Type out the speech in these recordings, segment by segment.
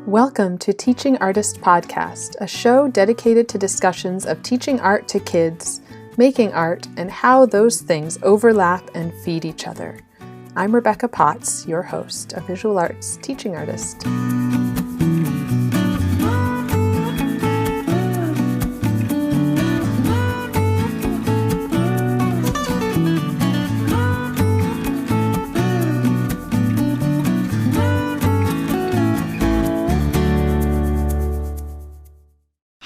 Welcome to Teaching Artist Podcast, a show dedicated to discussions of teaching art to kids, making art, and how those things overlap and feed each other. I'm Rebecca Potts, your host, a visual arts teaching artist.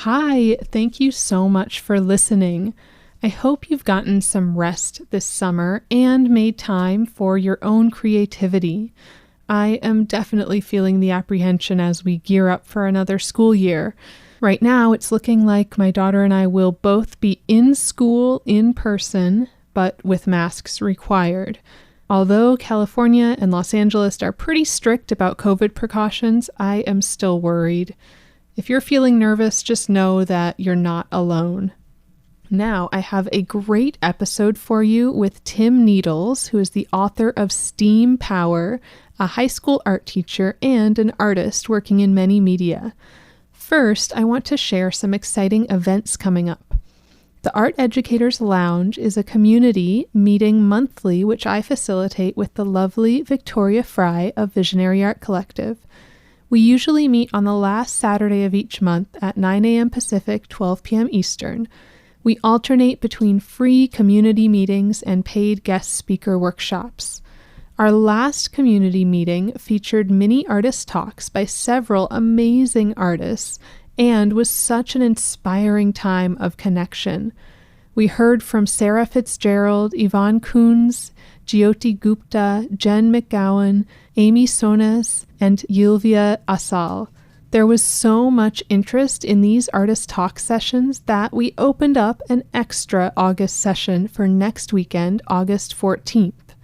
Hi, thank you so much for listening. I hope you've gotten some rest this summer and made time for your own creativity. I am definitely feeling the apprehension as we gear up for another school year. Right now, it's looking like my daughter and I will both be in school in person, but with masks required. Although California and Los Angeles are pretty strict about COVID precautions, I am still worried. If you're feeling nervous, just know that you're not alone. Now, I have a great episode for you with Tim Needles, who is the author of Steam Power, a high school art teacher and an artist working in many media. First, I want to share some exciting events coming up. The Art Educators Lounge is a community meeting monthly, which I facilitate with the lovely Victoria Fry of Visionary Art Collective. We usually meet on the last Saturday of each month at 9 a.m. Pacific, 12 p.m. Eastern. We alternate between free community meetings and paid guest speaker workshops. Our last community meeting featured mini artist talks by several amazing artists and was such an inspiring time of connection. We heard from Sarah Fitzgerald, Yvonne Coons, Jyoti Gupta, Jen McGowan, Amy Sonas, and Yilvia Asal. There was so much interest in these artist talk sessions that we opened up an extra August session for next weekend, August 14th.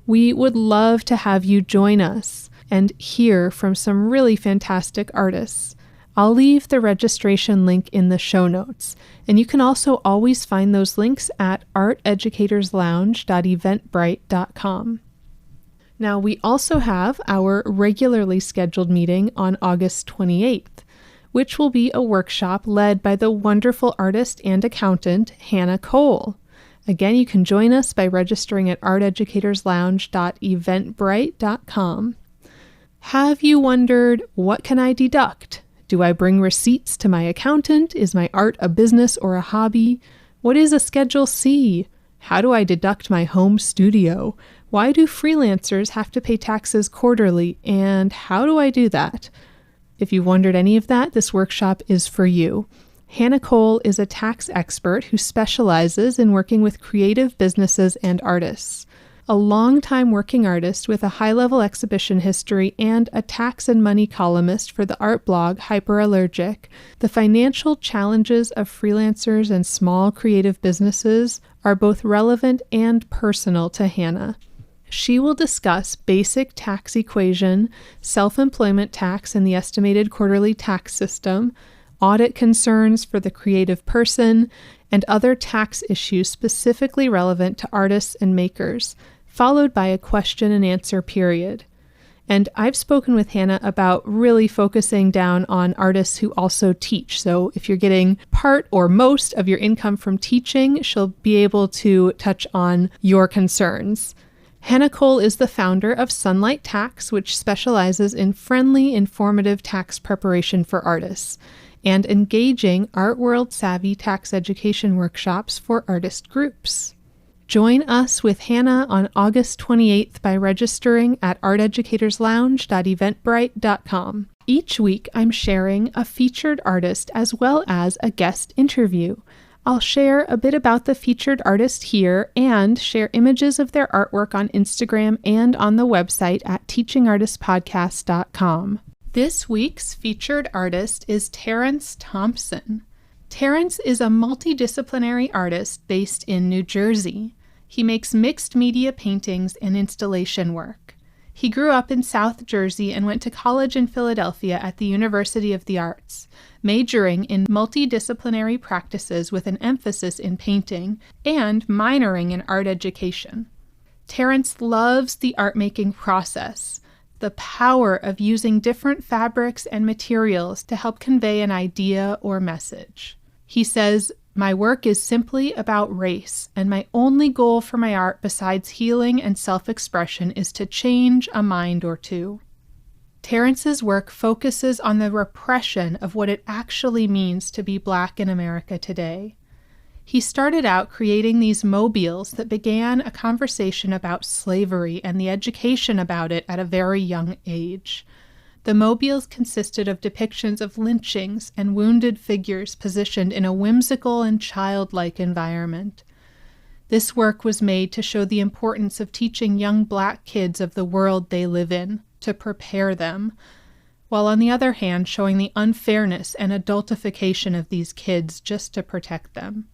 We would love to have you join us and hear from some really fantastic artists. I'll leave the registration link in the show notes, and you can also always find those links at arteducatorslounge.eventbrite.com. Now, we also have our regularly scheduled meeting on August 28th, which will be a workshop led by the wonderful artist and accountant, Hannah Cole. Again, you can join us by registering at arteducatorslounge.eventbrite.com. Have you wondered, what can I deduct? Do I bring receipts to my accountant? Is my art a business or a hobby? What is a Schedule C? How do I deduct my home studio? Why do freelancers have to pay taxes quarterly? And how do I do that? If you wondered any of that, this workshop is for you. Hannah Cole is a tax expert who specializes in working with creative businesses and artists. A longtime working artist with a high-level exhibition history and a tax and money columnist for the art blog Hyperallergic, the financial challenges of freelancers and small creative businesses are both relevant and personal to Hannah. She will discuss basic tax equation, self-employment tax and the estimated quarterly tax system, audit concerns for the creative person, and other tax issues specifically relevant to artists and makers, followed by a question and answer period. And I've spoken with Hannah about really focusing down on artists who also teach. So if you're getting part or most of your income from teaching, she'll be able to touch on your concerns. Hannah Cole is the founder of Sunlight Tax, which specializes in friendly, informative tax preparation for artists, and engaging art world savvy tax education workshops for artist groups. Join us with Hannah on August 28th by registering at arteducatorslounge.eventbrite.com. Each week, I'm sharing a featured artist as well as a guest interview. I'll share a bit about the featured artist here and share images of their artwork on Instagram and on the website at teachingartistpodcast.com. This week's featured artist is Terrence Thompson. Terrence is a multidisciplinary artist based in New Jersey. He makes mixed media paintings and installation work. He grew up in South Jersey and went to college in Philadelphia at the University of the Arts, majoring in multidisciplinary practices with an emphasis in painting and minoring in art education. Terrence loves the art-making process, the power of using different fabrics and materials to help convey an idea or message. He says, "My work is simply about race, and my only goal for my art besides healing and self-expression is to change a mind or two." Terrence's work focuses on the repression of what it actually means to be Black in America today. He started out creating these mobiles that began a conversation about slavery and the education about it at a very young age. The mobiles consisted of depictions of lynchings and wounded figures positioned in a whimsical and childlike environment. This work was made to show the importance of teaching young Black kids of the world they live in, to prepare them, while on the other hand showing the unfairness and adultification of these kids just to protect them.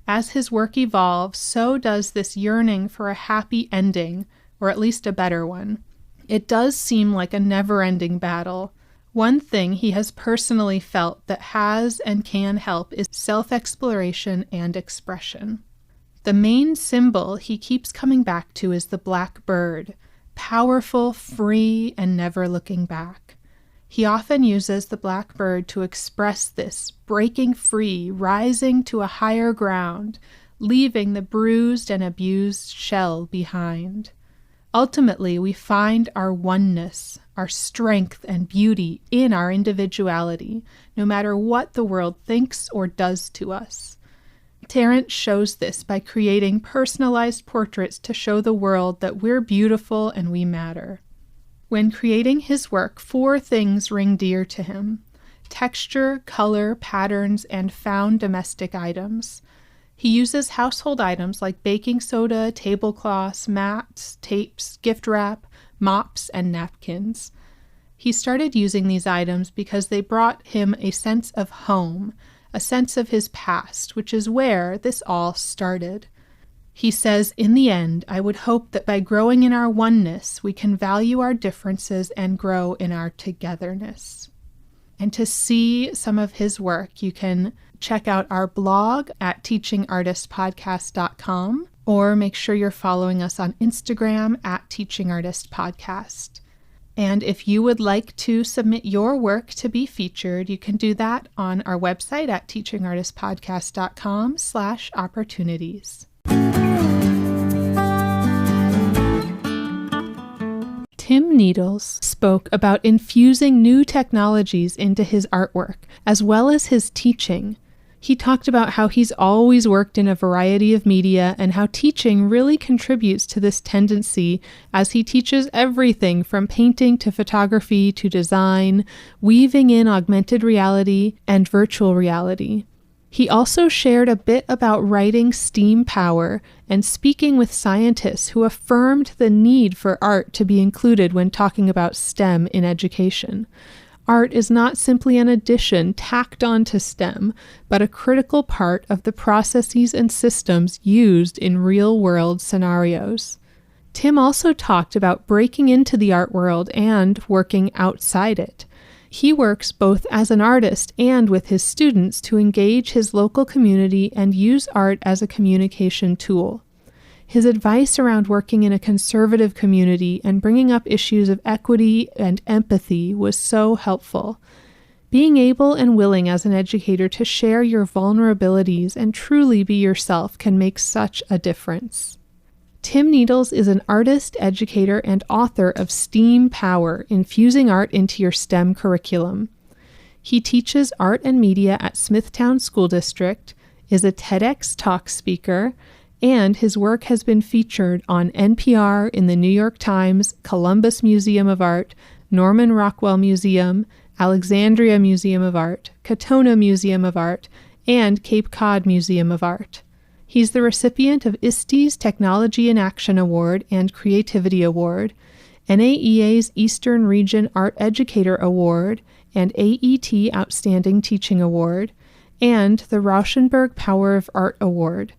As his work evolves, so does this yearning for a happy ending, or at least a better one. It does seem like a never-ending battle. One thing he has personally felt that has and can help is self-exploration and expression. The main symbol he keeps coming back to is the black bird, powerful, free, and never looking back. He often uses the black bird to express this, breaking free, rising to a higher ground, leaving the bruised and abused shell behind. Ultimately, we find our oneness, our strength and beauty in our individuality, no matter what the world thinks or does to us. Terrence shows this by creating personalized portraits to show the world that we're beautiful and we matter. When creating his work, 4 things ring dear to him: texture, color, patterns, and found domestic items. He uses household items like baking soda, tablecloths, mats, tapes, gift wrap, mops, and napkins. He started using these items because they brought him a sense of home, a sense of his past, which is where this all started. He says, "In the end, I would hope that by growing in our oneness, we can value our differences and grow in our togetherness." And to see some of his work, you can check out our blog at teachingartistpodcast.com, or make sure you're following us on Instagram at teachingartistpodcast. And if you would like to submit your work to be featured, you can do that on our website at teachingartistpodcast.com/opportunities. Tim Needles spoke about infusing new technologies into his artwork, as well as his teaching. He talked about how he's always worked in a variety of media and how teaching really contributes to this tendency, as he teaches everything from painting to photography to design, weaving in augmented reality and virtual reality. He also shared a bit about writing steam power and speaking with scientists who affirmed the need for art to be included when talking about STEM in education. Art is not simply an addition tacked onto STEM, but a critical part of the processes and systems used in real-world scenarios. Tim also talked about breaking into the art world and working outside it. He works both as an artist and with his students to engage his local community and use art as a communication tool. His advice around working in a conservative community and bringing up issues of equity and empathy was so helpful. Being able and willing as an educator to share your vulnerabilities and truly be yourself can make such a difference. Tim Needles is an artist, educator, and author of Steam Power, Infusing Art into Your STEM Curriculum. He teaches art and media at Smithtown School District, is a TEDx talk speaker, and his work has been featured on NPR, in the New York Times, Columbus Museum of Art, Norman Rockwell Museum, Alexandria Museum of Art, Katona Museum of Art, and Cape Cod Museum of Art. He's the recipient of ISTE's Technology in Action Award and Creativity Award, NAEA's Eastern Region Art Educator Award and AET Outstanding Teaching Award, and the Rauschenberg Power of Art Award.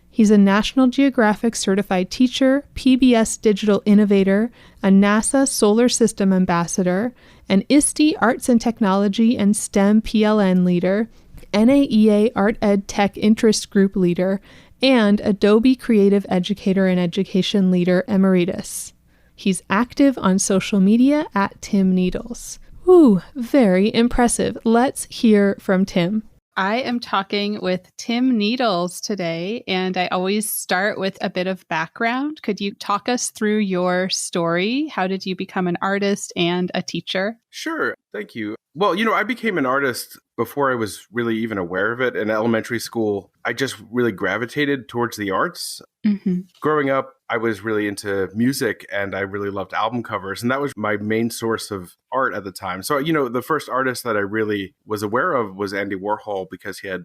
He's a National Geographic Certified Teacher, PBS Digital Innovator, a NASA Solar System Ambassador, an ISTE Arts and Technology and STEM PLN Leader, NAEA Art Ed Tech Interest Group Leader, and Adobe Creative Educator and Education Leader Emeritus. He's active on social media at Tim Needles. Ooh, very impressive. Let's hear from Tim. I am talking with Tim Needles today, and I always start with a bit of background. Could you talk us through your story? How did you become an artist and a teacher? Sure. Thank you. Well, I became an artist before I was really even aware of it. In elementary school, I just really gravitated towards the arts. Mm-hmm. Growing up, I was really into music and I really loved album covers. And that was my main source of art at the time. So, the first artist that I really was aware of was Andy Warhol because he had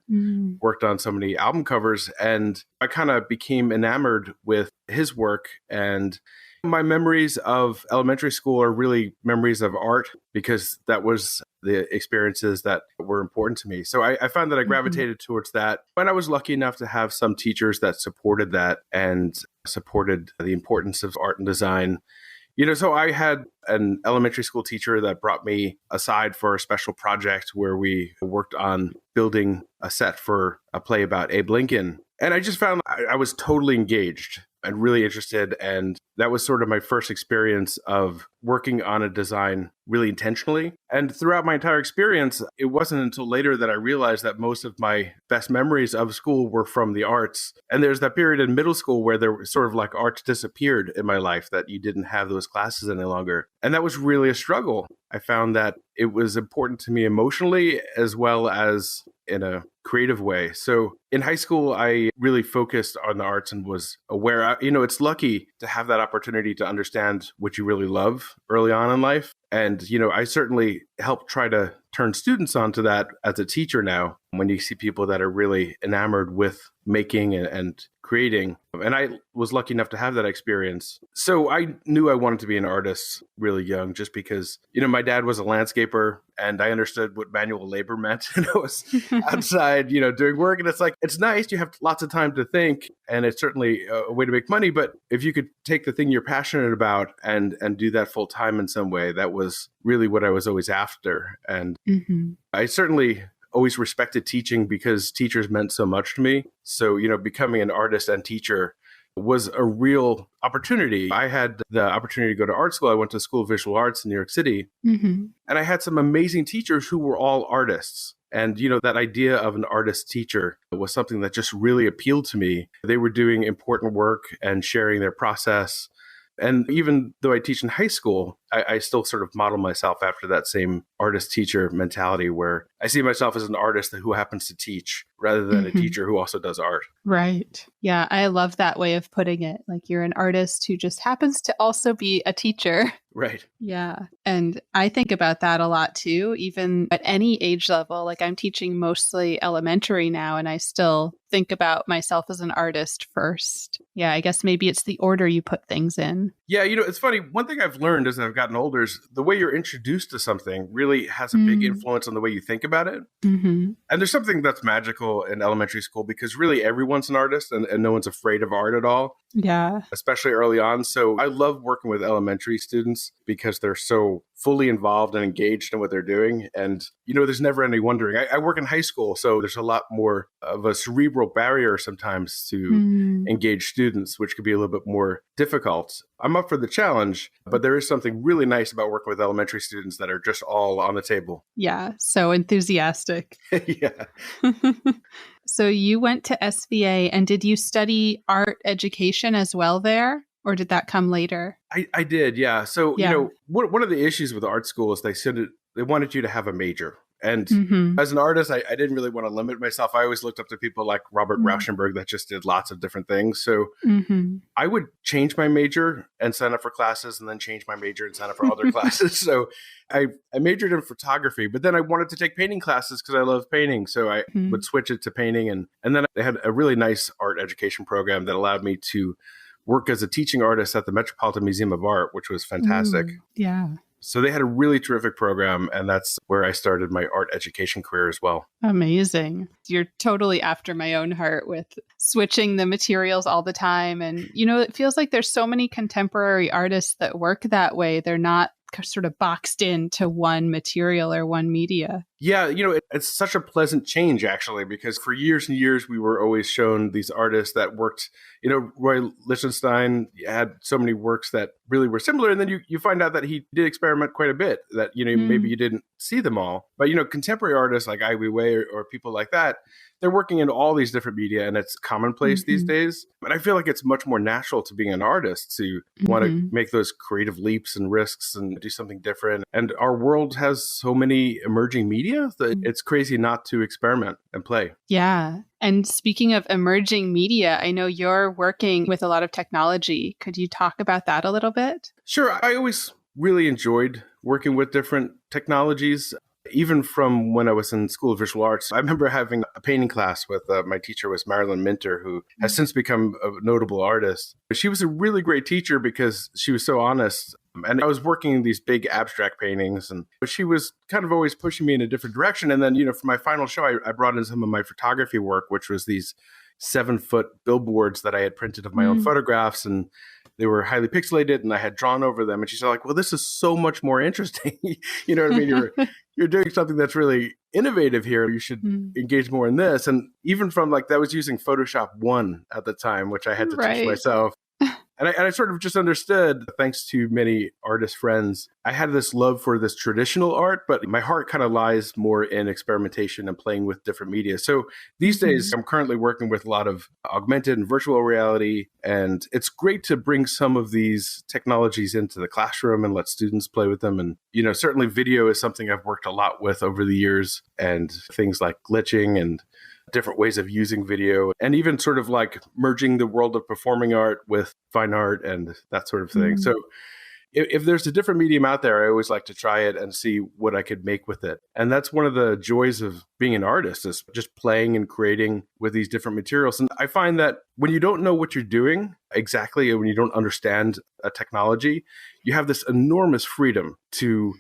worked on so many album covers. And I kind of became enamored with his work. And my memories of elementary school are really memories of art because that was the experiences that were important to me. So I found that I gravitated towards that. And I was lucky enough to have some teachers that supported that and supported the importance of art and design. So I had an elementary school teacher that brought me aside for a special project where we worked on building a set for a play about Abe Lincoln. And I just found I was totally engaged and really interested. And that was sort of my first experience of working on a design really intentionally. And throughout my entire experience, it wasn't until later that I realized that most of my best memories of school were from the arts. And there's that period in middle school where there was sort of like arts disappeared in my life, that you didn't have those classes any longer. And that was really a struggle. I found that it was important to me emotionally as well as in a creative way. So in high school, I really focused on the arts and was aware, it's lucky to have that opportunity to understand what you really love early on in life. And, I certainly help try to turn students onto that as a teacher now, when you see people that are really enamored with making and creating. And I was lucky enough to have that experience. So I knew I wanted to be an artist really young, just because, my dad was a landscaper and I understood what manual labor meant. And I was outside, doing work. And it's like, it's nice. You have lots of time to think. And it's certainly a way to make money. But if you could take the thing you're passionate about and do that full time in some way, that was really what I was always after. And I certainly always respected teaching because teachers meant so much to me. So, becoming an artist and teacher was a real opportunity. I had the opportunity to go to art school. I went to School of Visual Arts in New York City. And I had some amazing teachers who were all artists. And, that idea of an artist teacher was something that just really appealed to me. They were doing important work and sharing their process. And even though I teach in high school, I still sort of model myself after that same artist-teacher mentality, where I see myself as an artist who happens to teach rather than a teacher who also does art. Right. Yeah, I love that way of putting it. Like, you're an artist who just happens to also be a teacher. Right. Yeah. And I think about that a lot too, even at any age level. Like, I'm teaching mostly elementary now, and I still think about myself as an artist first. Yeah, I guess maybe it's the order you put things in. Yeah, it's funny. One thing I've learned as I've gotten older is the way you're introduced to something really has a big influence on the way you think about it. And there's something that's magical in elementary school because really everyone's an artist and no one's afraid of art at all. Yeah. Especially early on. So I love working with elementary students because they're so fully involved and engaged in what they're doing. And, there's never any wondering. I work in high school, so there's a lot more of a cerebral barrier sometimes to engage students, which could be a little bit more difficult. I'm up for the challenge, but there is something really nice about working with elementary students that are just all on the table. Yeah. So enthusiastic. Yeah. So you went to SVA, and did you study art education as well there? Or did that come later? I did, yeah. So, one of the issues with art school is they wanted you to have a major. And as an artist, I didn't really want to limit myself. I always looked up to people like Robert Rauschenberg that just did lots of different things. So I would change my major and sign up for classes and then change my major and sign up for other classes. So I majored in photography, but then I wanted to take painting classes because I love painting. So I would switch it to painting. And then they had a really nice art education program that allowed me to work as a teaching artist at the Metropolitan Museum of Art, which was fantastic. Yeah. So they had a really terrific program, and that's where I started my art education career as well. Amazing. You're totally after my own heart with switching the materials all the time. And, it feels like there's so many contemporary artists that work that way. They're not sort of boxed into one material or one media. Yeah, it's such a pleasant change, actually, because for years and years, we were always shown these artists that worked. Roy Lichtenstein had so many works that really were similar. And then you find out that he did experiment quite a bit, that, maybe you didn't see them all. But, contemporary artists like Ai Weiwei or people like that, they're working in all these different media, and it's commonplace these days. And I feel like it's much more natural to being an artist to want to make those creative leaps and risks and do something different. And our world has so many emerging media that it's crazy not to experiment and play. Yeah. And speaking of emerging media, I know you're working with a lot of technology. Could you talk about that a little bit? Sure. I always really enjoyed working with different technologies. Even from when I was in School of Visual Arts, I remember having a painting class with my teacher was Marilyn Minter, who has since become a notable artist. She was a really great teacher because she was so honest. And I was working in these big abstract paintings, and she was kind of always pushing me in a different direction. And then, for my final show, I brought in some of my photography work, which was these 7-foot billboards that I had printed of my own photographs, and they were highly pixelated, and I had drawn over them. And she's like, well, this is so much more interesting. You know what I mean? You're doing something that's really innovative here. You should engage more in this. And even from that was using Photoshop 1 at the time, which I had to teach myself. And I sort of just understood, thanks to many artist friends, I had this love for this traditional art, but my heart kind of lies more in experimentation and playing with different media. So these days, I'm currently working with a lot of augmented and virtual reality. And it's great to bring some of these technologies into the classroom and let students play with them. And, certainly video is something I've worked a lot with over the years, and things like glitching and different ways of using video, and even sort of merging the world of performing art with fine art and that sort of thing. So if there's a different medium out there, I always like to try it and see what I could make with it. And that's one of the joys of being an artist, is just playing and creating with these different materials. And I find that when you don't know what you're doing exactly, and when you don't understand a technology, you have this enormous freedom to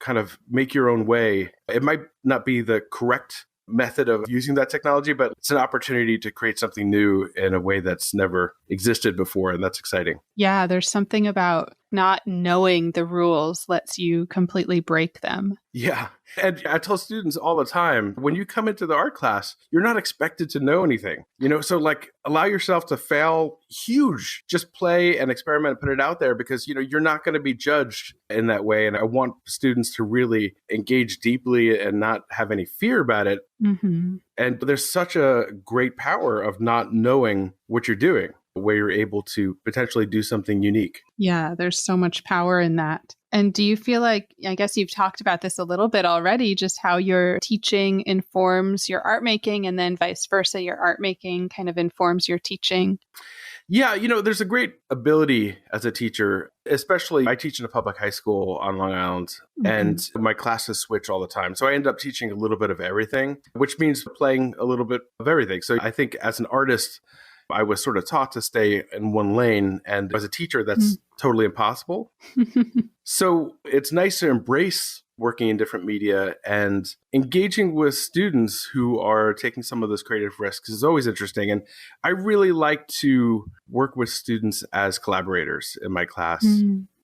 kind of make your own way. It might not be the correct method of using that technology, but it's an opportunity to create something new in a way that's never existed before. And that's exciting. Yeah, there's something about not knowing the rules lets you completely break them. Yeah. And I tell students all the time, when you come into the art class, you're not expected to know anything, so allow yourself to fail huge, just play and experiment and put it out there, because, you're not going to be judged in that way. And I want students to really engage deeply and not have any fear about it. And there's such a great power of not knowing what you're doing, where you're able to potentially do something unique. Yeah, there's so much power in that. And do you feel like, I guess you've talked about this a little bit already, just how your teaching informs your art making, and then vice versa, your art making kind of informs your teaching? Yeah, there's a great ability as a teacher, especially I teach in a public high school on Long Island, and my classes switch all the time. So I end up teaching a little bit of everything, which means playing a little bit of everything. So I think as an artist, I was sort of taught to stay in one lane, and as a teacher, that's totally impossible. So it's nice to embrace working in different media, and engaging with students who are taking some of those creative risks is always interesting. And I really like to work with students as collaborators in my class.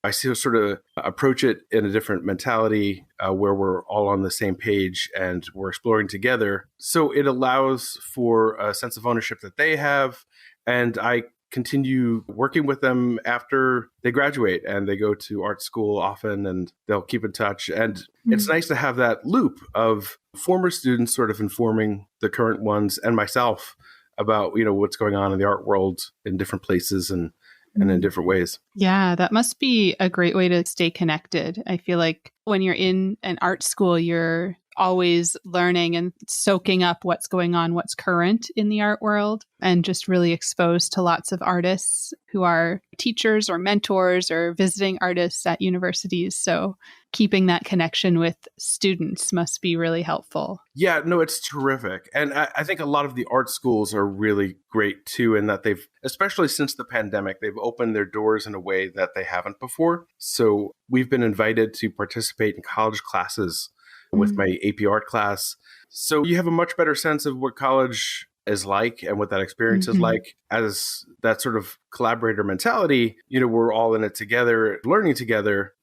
I still sort of approach it in a different mentality, where we're all on the same page and we're exploring together. So it allows for a sense of ownership that they have. And I continue working with them after they graduate and they go to art school often, and they'll keep in touch. And it's nice to have that loop of former students sort of informing the current ones and myself about, what's going on in the art world in different places and in different ways. Yeah, that must be a great way to stay connected. I feel like when you're in an art school, you're always learning and soaking up what's going on, what's current in the art world, and just really exposed to lots of artists who are teachers or mentors or visiting artists at universities. So keeping that connection with students must be really helpful. Yeah, no, it's terrific. And I think a lot of the art schools are really great too, in that they've, especially since the pandemic, they've opened their doors in a way that they haven't before. So we've been invited to participate in college classes with my AP art class. So you have a much better sense of what college is like and what that experience is like. As that sort of collaborator mentality, we're all in it together, learning together.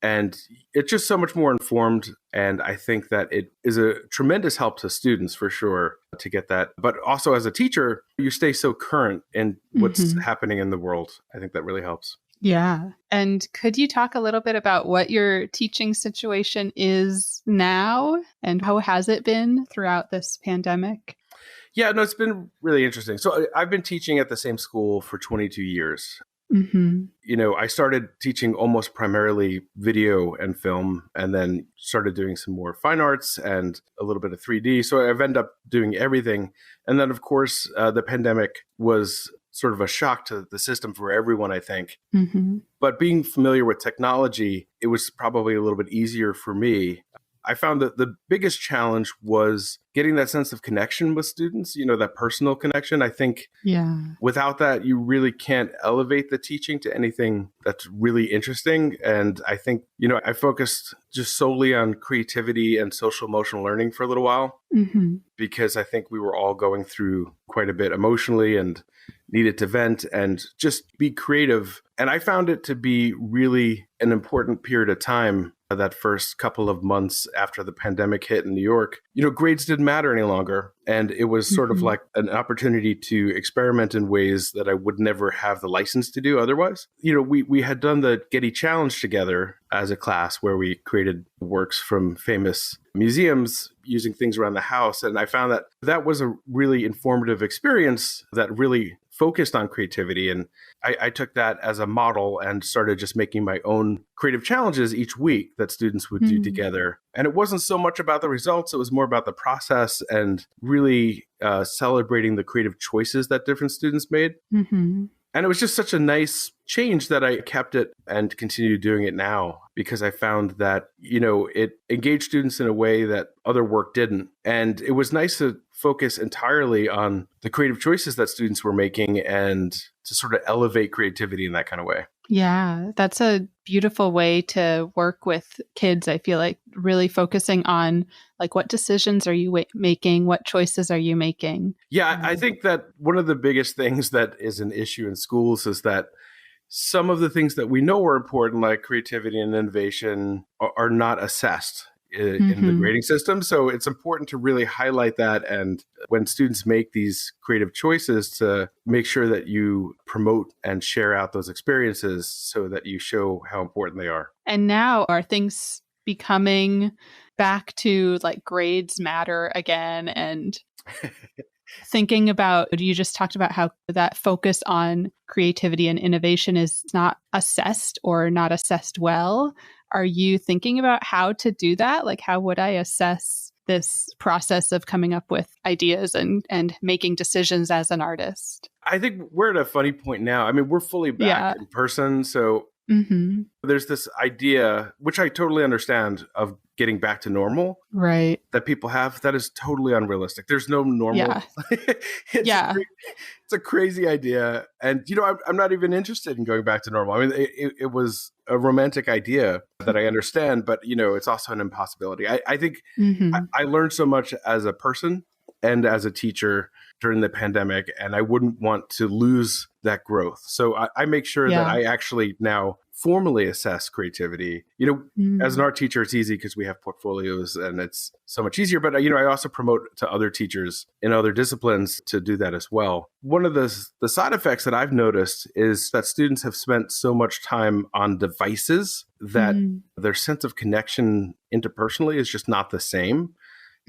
And it's just so much more informed. And I think that it is a tremendous help to students for sure to get that. But also as a teacher, you stay so current in what's happening in the world. I think that really helps. Yeah. And could you talk a little bit about what your teaching situation is now and how has it been throughout this pandemic? Yeah, no, it's been really interesting. So I've been teaching at the same school for 22 years. I started teaching almost primarily video and film, and then started doing some more fine arts and a little bit of 3D. So I've ended up doing everything. And then, of course, the pandemic was sort of a shock to the system for everyone, I think. But being familiar with technology, it was probably a little bit easier for me. I found that the biggest challenge was getting that sense of connection with students, that personal connection. I think without that, you really can't elevate the teaching to anything that's really interesting. And I think, I focused just solely on creativity and social emotional learning for a little while because I think we were all going through quite a bit emotionally and needed to vent and just be creative. And I found it to be really an important period of time. That first couple of months after the pandemic hit in New York, grades didn't matter any longer. And it was sort of like an opportunity to experiment in ways that I would never have the license to do otherwise. We had done the Getty Challenge together as a class where we created works from famous museums using things around the house. And I found that that was a really informative experience that really focused on creativity. And I took that as a model and started just making my own creative challenges each week that students would do together. And it wasn't so much about the results, it was more about the process and really celebrating the creative choices that different students made. And it was just such a nice change that I kept it and continue doing it now because I found that, it engaged students in a way that other work didn't. And it was nice to focus entirely on the creative choices that students were making and to sort of elevate creativity in that kind of way. Yeah, that's a beautiful way to work with kids. I feel like really focusing on like what decisions are you making? What choices are you making? Yeah, I think that one of the biggest things that is an issue in schools is that some of the things that we know are important, like creativity and innovation, are not assessed in the grading system. So it's important to really highlight that. And when students make these creative choices, to make sure that you promote and share out those experiences so that you show how important they are. And now are things becoming back to like grades matter again? And thinking about, you just talked about how that focus on creativity and innovation is not assessed or not assessed well. Are you thinking about how to do that? Like, how would I assess this process of coming up with ideas and making decisions as an artist? I think we're at a funny point now. I mean, we're fully back in person. So there's this idea, which I totally understand, of getting back to normal, right? That people have. That is totally unrealistic. There's no normal. It's a crazy idea. And, I'm not even interested in going back to normal. I mean, it was a romantic idea that I understand, but, it's also an impossibility. I think I learned so much as a person and as a teacher during the pandemic, and I wouldn't want to lose that growth. So I make sure that I actually now formally assess creativity. As an art teacher, it's easy because we have portfolios and it's so much easier. But, I also promote to other teachers in other disciplines to do that as well. One of the side effects that I've noticed is that students have spent so much time on devices that their sense of connection interpersonally is just not the same.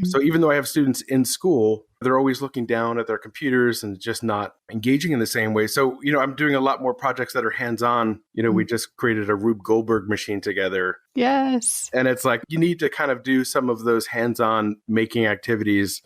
So even though I have students in school, they're always looking down at their computers and just not engaging in the same way. So, I'm doing a lot more projects that are hands-on. We just created a Rube Goldberg machine together. Yes. And it's like, you need to kind of do some of those hands-on making activities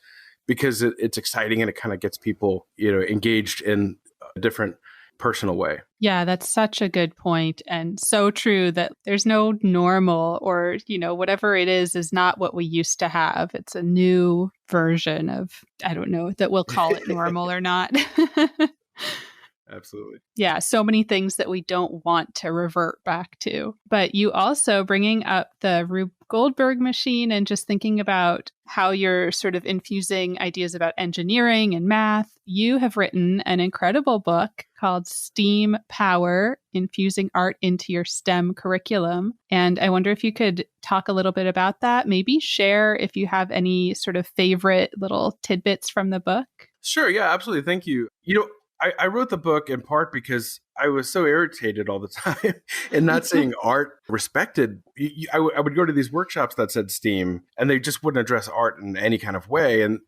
because it's exciting and it kind of gets people, engaged in a different personal way. Yeah, that's such a good point, and so true that there's no normal, or, whatever it is not what we used to have. It's a new version of, I don't know that we'll call it normal or not. Absolutely. Yeah, so many things that we don't want to revert back to. But you also bringing up the Rube Goldberg machine and just thinking about how you're sort of infusing ideas about engineering and math. You have written an incredible book called STEAM Power, Infusing Art into Your STEM Curriculum. And I wonder if you could talk a little bit about that, maybe share if you have any sort of favorite little tidbits from the book. Sure. Yeah, absolutely. Thank you. I wrote the book in part because I was so irritated all the time and not seeing art respected. I would go to these workshops that said STEAM and they just wouldn't address art in any kind of way. And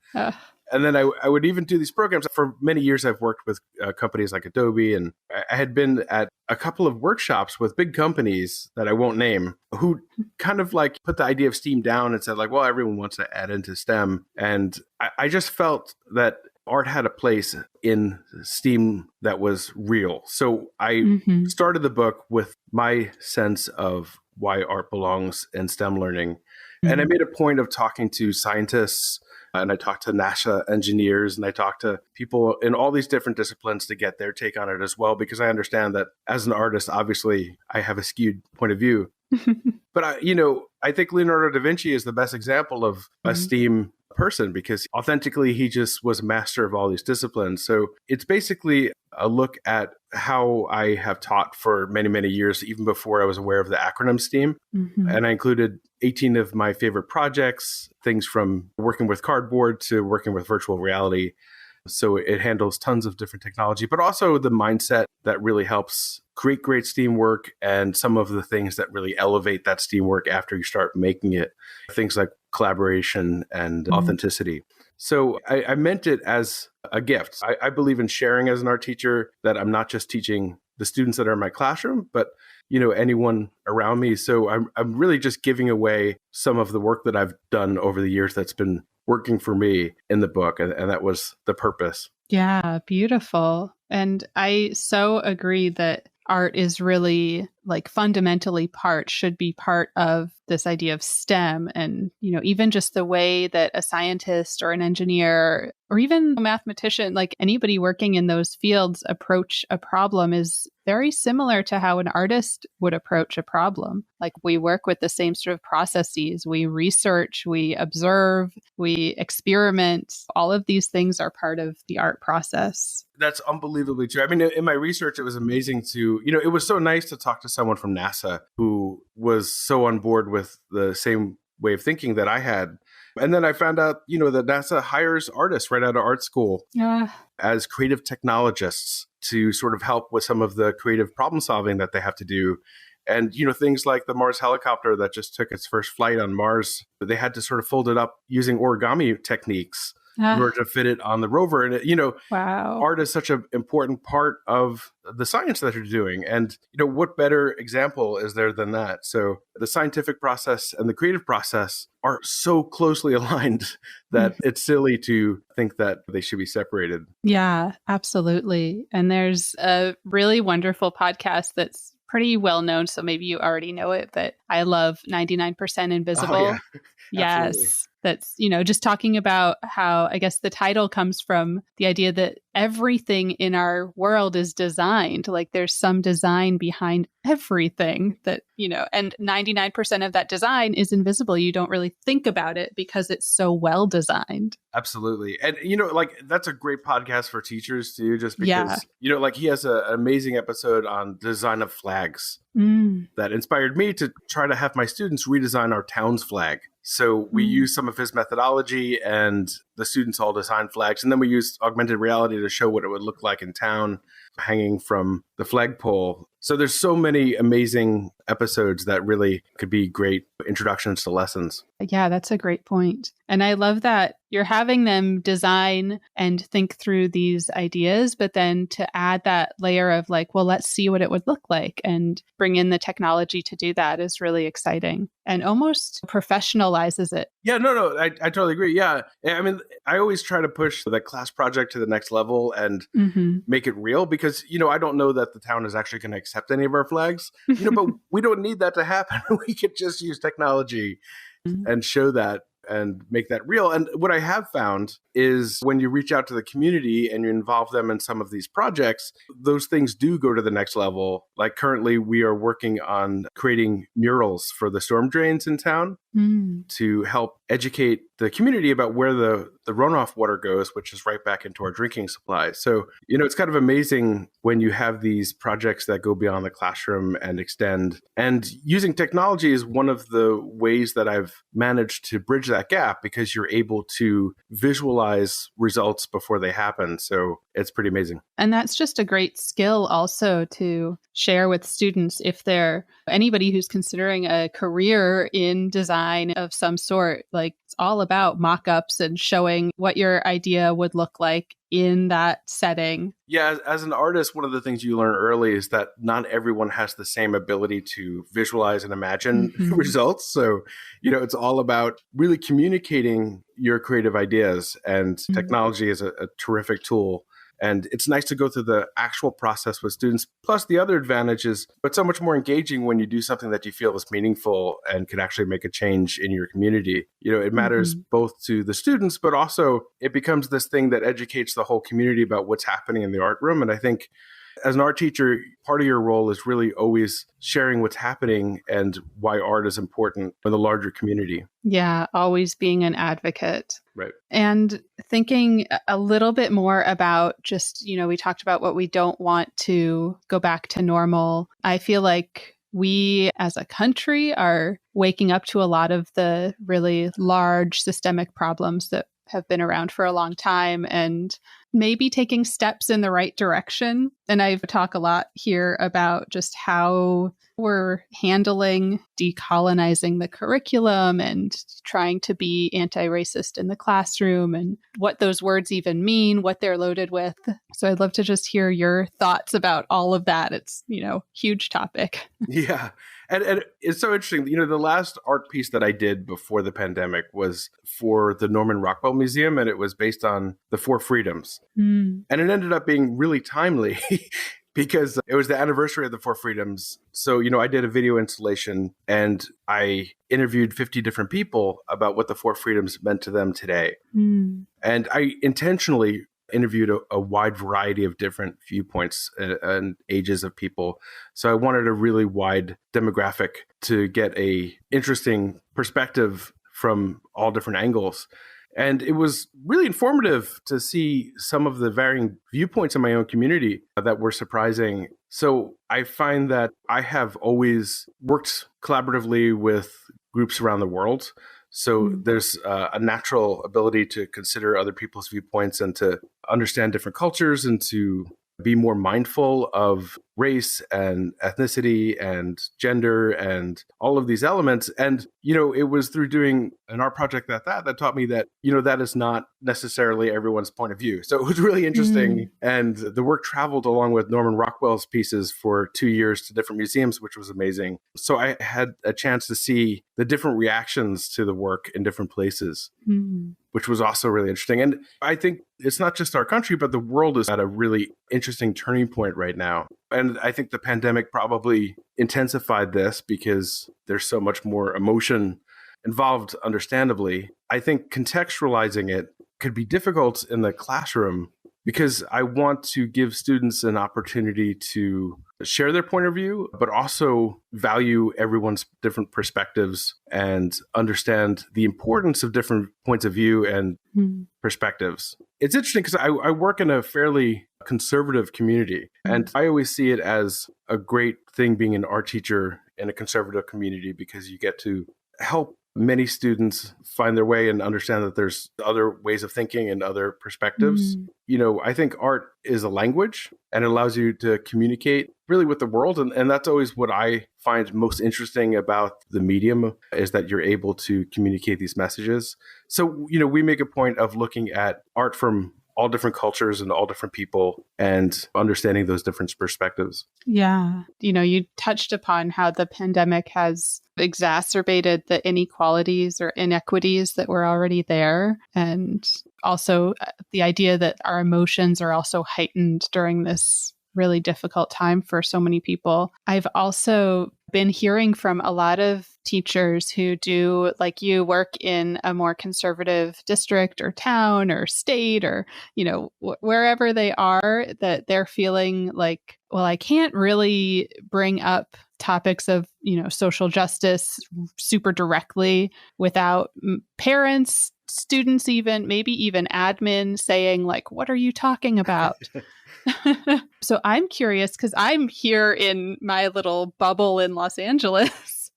then I would even do these programs. For many years, I've worked with companies like Adobe, and I had been at a couple of workshops with big companies that I won't name who kind of like put the idea of STEAM down and said like, well, everyone wants to add into STEM. And I just felt that art had a place in STEAM that was real. So I started the book with my sense of why art belongs in STEM learning. And I made a point of talking to scientists, and I talked to NASA engineers, and I talked to people in all these different disciplines to get their take on it as well, because I understand that as an artist, obviously, I have a skewed point of view. But I think Leonardo da Vinci is the best example of a STEAM person because authentically he just was a master of all these disciplines. So it's basically a look at how I have taught for many, many years, even before I was aware of the acronym STEAM. And I included 18 of my favorite projects, things from working with cardboard to working with virtual reality. So it handles tons of different technology, but also the mindset that really helps create great STEAM work and some of the things that really elevate that STEAM work after you start making it. Things like collaboration and authenticity. So I meant it as a gift. I believe in sharing as an art teacher, that I'm not just teaching the students that are in my classroom, but anyone around me. So I'm really just giving away some of the work that I've done over the years that's been working for me in the book. And that was the purpose. Yeah, beautiful. And I so agree that art is really like fundamentally should be part of this idea of STEM. And, even just the way that a scientist or an engineer or even a mathematician, like anybody working in those fields, approach a problem is very similar to how an artist would approach a problem. Like we work with the same sort of processes. We research, we observe, we experiment. All of these things are part of the art process. That's unbelievably true. I mean, in my research, it was amazing it was so nice to talk to someone from NASA who was so on board with the same way of thinking that I had. And then I found out, that NASA hires artists right out of art school as creative technologists to sort of help with some of the creative problem solving that they have to do. And, things like the Mars helicopter that just took its first flight on Mars, they had to sort of fold it up using origami techniques in order to fit it on the rover. And, wow. Art is such an important part of the science that you're doing. And, what better example is there than that? So the scientific process and the creative process are so closely aligned that it's silly to think that they should be separated. Yeah, absolutely. And there's a really wonderful podcast that's pretty well known, so maybe you already know it, but I love 99% Invisible. Oh, yeah. Yes. That's, just talking about how I guess the title comes from the idea that everything in our world is designed. Like there's some design behind everything that, and 99% of that design is invisible. You don't really think about it because it's so well designed. Absolutely. And, that's a great podcast for teachers too, just because, he has an amazing episode on design of flags that inspired me to try to have my students redesign our town's flag. So we use some of his methodology and the students all design flags. And then we used augmented reality to show what it would look like in town hanging from the flagpole. So there's so many amazing episodes that really could be great introductions to lessons. Yeah, that's a great point. And I love that you're having them design and think through these ideas, but then to add that layer of like, well, let's see what it would look like and bring in the technology to do that is really exciting and almost professionalizes it. Yeah, no, I totally agree. Yeah. I mean, I always try to push the class project to the next level and make it real because, I don't know that the town is actually going to accept any of our flags, but we don't need that to happen. We could just use technology and show that. and make that real. And what I have found is when you reach out to the community and you involve them in some of these projects, those things do go to the next level. Like currently we are working on creating murals for the storm drains in town to help educate the community about where the runoff water goes, which is right back into our drinking supply. So, it's kind of amazing when you have these projects that go beyond the classroom and extend. And using technology is one of the ways that I've managed to bridge that gap, because you're able to visualize results before they happen. So it's pretty amazing. And that's just a great skill also to share with students if they're anybody who's considering a career in design of some sort. Like, it's all about mock-ups and showing what your idea would look like in that setting. Yeah, as an artist, one of the things you learn early is that not everyone has the same ability to visualize and imagine results. So, it's all about really communicating your creative ideas, and technology is a terrific tool. And it's nice to go through the actual process with students. Plus, the other advantage is it's so much more engaging when you do something that you feel is meaningful and can actually make a change in your community. It matters both to the students, but also it becomes this thing that educates the whole community about what's happening in the art room. And I think as an art teacher, part of your role is really always sharing what's happening and why art is important for the larger community. Yeah, always being an advocate. Right. And thinking a little bit more about just, we talked about what we don't want to go back to normal. I feel like we as a country are waking up to a lot of the really large systemic problems that have been around for a long time and maybe taking steps in the right direction. And I talk a lot here about just how we're handling decolonizing the curriculum and trying to be anti-racist in the classroom and what those words even mean, what they're loaded with. So I'd love to just hear your thoughts about all of that. It's, huge topic. Yeah. And it's so interesting. The last art piece that I did before the pandemic was for the Norman Rockwell Museum, and it was based on the Four Freedoms. And it ended up being really timely because it was the anniversary of the Four Freedoms. So, I did a video installation and I interviewed 50 different people about what the Four Freedoms meant to them today. And I intentionally interviewed a wide variety of different viewpoints and ages of people. So I wanted a really wide demographic to get a interesting perspective from all different angles. And it was really informative to see some of the varying viewpoints in my own community that were surprising. So I find that I have always worked collaboratively with groups around the world. So there's a natural ability to consider other people's viewpoints and to understand different cultures and to be more mindful of race and ethnicity and gender and all of these elements. And, it was through doing an art project that taught me that, that is not necessarily everyone's point of view. So it was really interesting. And the work traveled along with Norman Rockwell's pieces for 2 years to different museums, which was amazing. So I had a chance to see the different reactions to the work in different places, which was also really interesting. And I think it's not just our country, but the world is at a really interesting turning point right now. And I think the pandemic probably intensified this because there's so much more emotion involved, understandably. I think contextualizing it could be difficult in the classroom because I want to give students an opportunity to share their point of view, but also value everyone's different perspectives and understand the importance of different points of view and perspectives. It's interesting because I work in a fairly conservative community, and I always see it as a great thing being an art teacher in a conservative community because you get to help many students find their way and understand that there's other ways of thinking and other perspectives. I think art is a language and it allows you to communicate really with the world. And that's always what I find most interesting about the medium is that you're able to communicate these messages. So, we make a point of looking at art from all different cultures and all different people and understanding those different perspectives. Yeah. You touched upon how the pandemic has exacerbated the inequalities or inequities that were already there. And also the idea that our emotions are also heightened during this really difficult time for so many people. I've also been hearing from a lot of teachers who do, like you, work in a more conservative district or town or state or, wherever they are, that they're feeling like, well, I can't really bring up topics of, social justice super directly without parents, students, even maybe even admin saying like, what are you talking about? So I'm curious because I'm here in my little bubble in Los Angeles.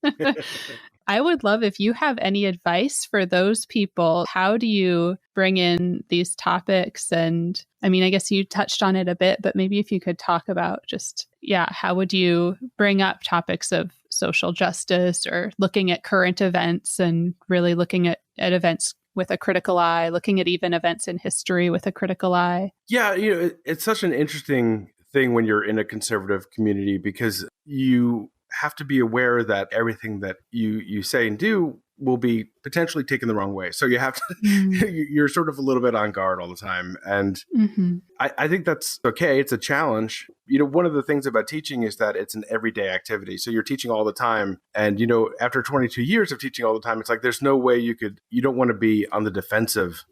I would love if you have any advice for those people. How do you bring in these topics? And I mean, I guess you touched on it a bit, but maybe if you could talk about just, how would you bring up topics of social justice or looking at current events and really looking at events with a critical eye, looking at even events in history with a critical eye? Yeah, it's such an interesting thing when you're in a conservative community because you have to be aware that everything that you say and do will be potentially taken the wrong way. So you have to, you're sort of a little bit on guard all the time. And I think that's okay. It's a challenge. One of the things about teaching is that it's an everyday activity. So you're teaching all the time. And, after 22 years of teaching all the time, it's like, there's no way you don't want to be on the defensive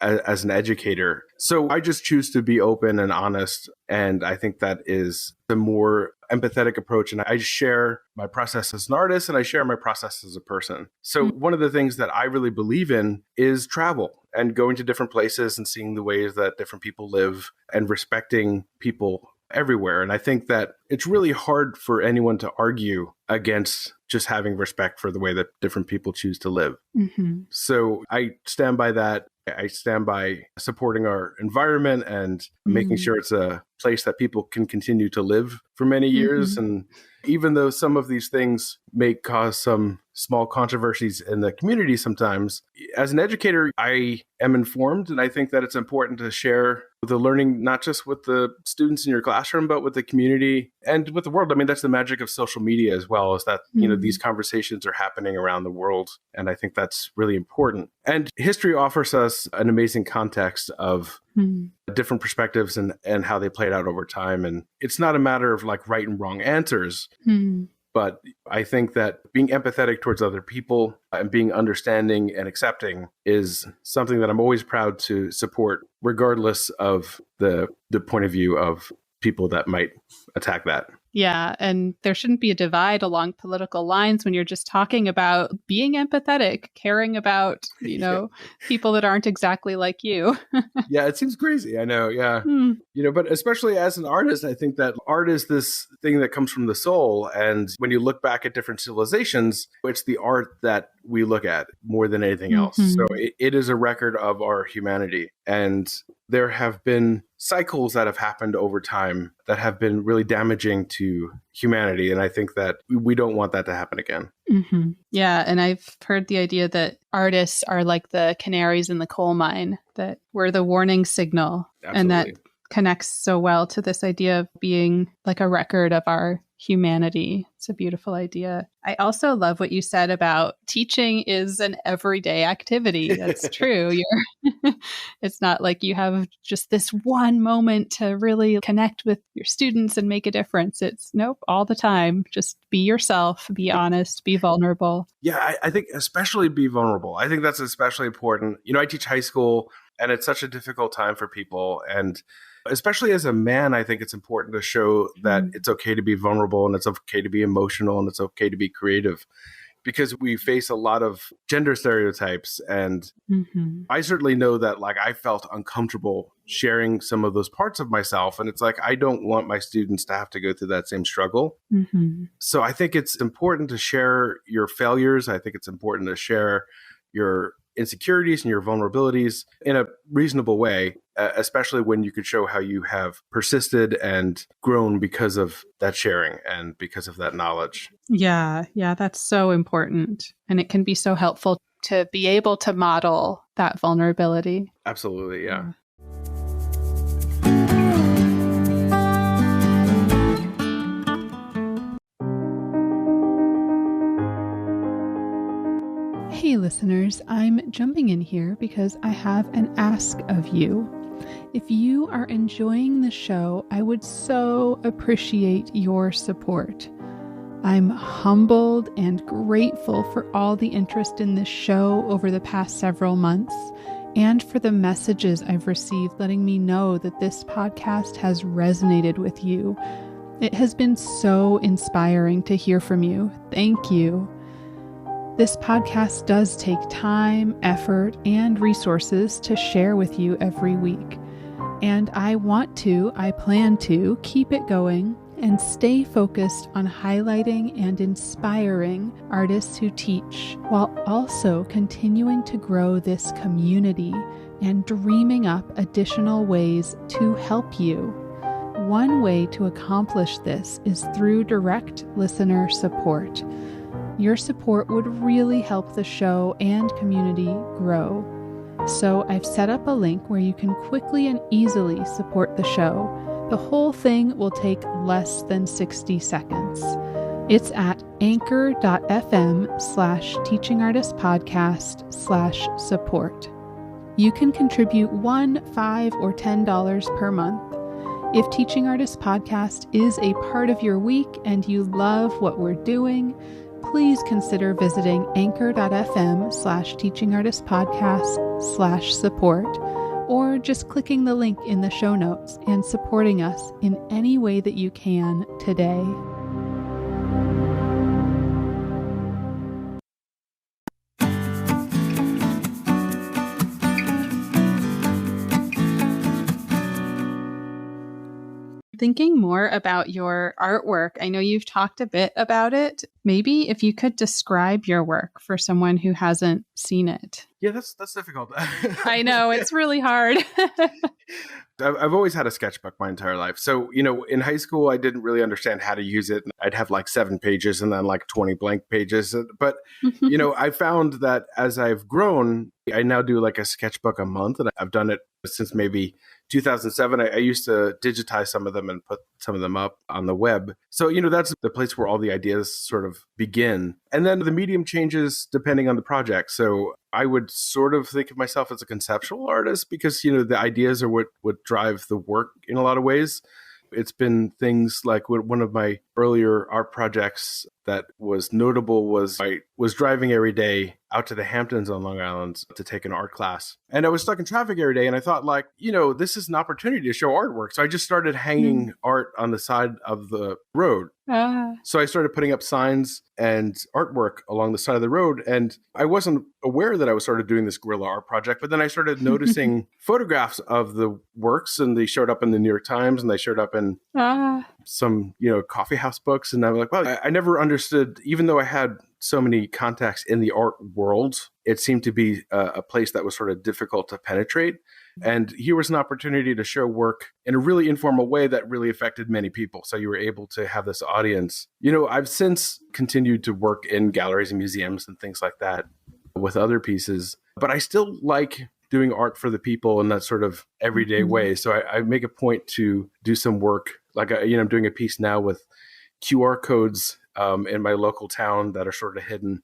as an educator. So I just choose to be open and honest. And I think that is the more empathetic approach. And I share my process as an artist and I share my process as a person. So one of the things that I really believe in is travel and going to different places and seeing the ways that different people live and respecting people everywhere. And I think that it's really hard for anyone to argue against just having respect for the way that different people choose to live. So I stand by that. I stand by supporting our environment and making sure it's a place that people can continue to live for many years. And even though some of these things may cause some small controversies in the community sometimes, as an educator, I am informed. And I think that it's important to share the learning, not just with the students in your classroom, but with the community and with the world. I mean, that's the magic of social media as well, is that, these conversations are happening around the world. And I think that's really important. And history offers us an amazing context of different perspectives and how they played out over time. And it's not a matter of like right and wrong answers. But I think that being empathetic towards other people and being understanding and accepting is something that I'm always proud to support, regardless of the point of view of people that might attack that. Yeah. And there shouldn't be a divide along political lines when you're just talking about being empathetic, caring about, people that aren't exactly like you. Yeah, it seems crazy. I know. Yeah. But especially as an artist, I think that art is this thing that comes from the soul. And when you look back at different civilizations, it's the art that we look at more than anything else. So it is a record of our humanity. And there have been cycles that have happened over time that have been really damaging to humanity. And I think that we don't want that to happen again. Yeah. And I've heard the idea that artists are like the canaries in the coal mine, that we're the warning signal. Absolutely. And that connects so well to this idea of being like a record of our humanity. It's a beautiful idea. I also love what you said about teaching is an everyday activity. That's true. It's not like you have just this one moment to really connect with your students and make a difference. It's nope, all the time. Just be yourself, be honest, be vulnerable. Yeah, I think especially be vulnerable. I think that's especially important. I teach high school and it's such a difficult time for people. And especially as a man, I think it's important to show that it's okay to be vulnerable and it's okay to be emotional and it's okay to be creative, because we face a lot of gender stereotypes. And I certainly know that I felt uncomfortable sharing some of those parts of myself. And it's like, I don't want my students to have to go through that same struggle. So I think it's important to share your failures. I think it's important to share your insecurities and your vulnerabilities in a reasonable way, especially when you could show how you have persisted and grown because of that sharing and because of that knowledge. Yeah, that's so important. And it can be so helpful to be able to model that vulnerability. Absolutely, yeah. Hey listeners, I'm jumping in here because I have an ask of you. If you are enjoying the show, I would so appreciate your support. I'm humbled and grateful for all the interest in this show over the past several months and for the messages I've received letting me know that this podcast has resonated with you. It has been so inspiring to hear from you. Thank you. This podcast does take time, effort, and resources to share with you every week. And I plan to keep it going and stay focused on highlighting and inspiring artists who teach, while also continuing to grow this community and dreaming up additional ways to help you. One way to accomplish this is through direct listener support. Your support would really help the show and community grow. So I've set up a link where you can quickly and easily support the show. The whole thing will take less than 60 seconds. It's at anchor.fm/teachingartistpodcast/support. You can contribute $1, $5, or $10 per month. If Teaching Artists Podcast is a part of your week and you love what we're doing, please consider visiting anchor.fm/teachingartistpodcast/support, or just clicking the link in the show notes and supporting us in any way that you can today. Thinking more about your artwork, I know you've talked a bit about it. Maybe if you could describe your work for someone who hasn't seen it. Yeah, that's difficult. I know, it's really hard. I've always had a sketchbook my entire life. So, in high school, I didn't really understand how to use it. I'd have like 7 pages and then like 20 blank pages. But, I found that as I've grown, I now do like a sketchbook a month, and I've done it since maybe 2007. I used to digitize some of them and put some of them up on the web. So, that's the place where all the ideas sort of begin. And then the medium changes depending on the project. So I would sort of think of myself as a conceptual artist because, the ideas are what drive the work in a lot of ways. It's been things like one of my earlier art projects that was notable was I was driving every day out to the Hamptons on Long Island to take an art class. And I was stuck in traffic every day. And I thought this is an opportunity to show artwork. So I just started hanging art on the side of the road. So I started putting up signs and artwork along the side of the road. And I wasn't aware that I was sort of doing this guerrilla art project. But then I started noticing photographs of the works, and they showed up in the New York Times, and they showed up in some, coffee house books. And I'm like, well, I never understood, even though I had so many contacts in the art world, it seemed to be a place that was sort of difficult to penetrate. And here was an opportunity to show work in a really informal way that really affected many people. So you were able to have this audience. I've since continued to work in galleries and museums and things like that with other pieces, but I still like doing art for the people in that sort of everyday way. So I make a point to do some work. Like, I'm doing a piece now with QR codes in my local town that are sort of hidden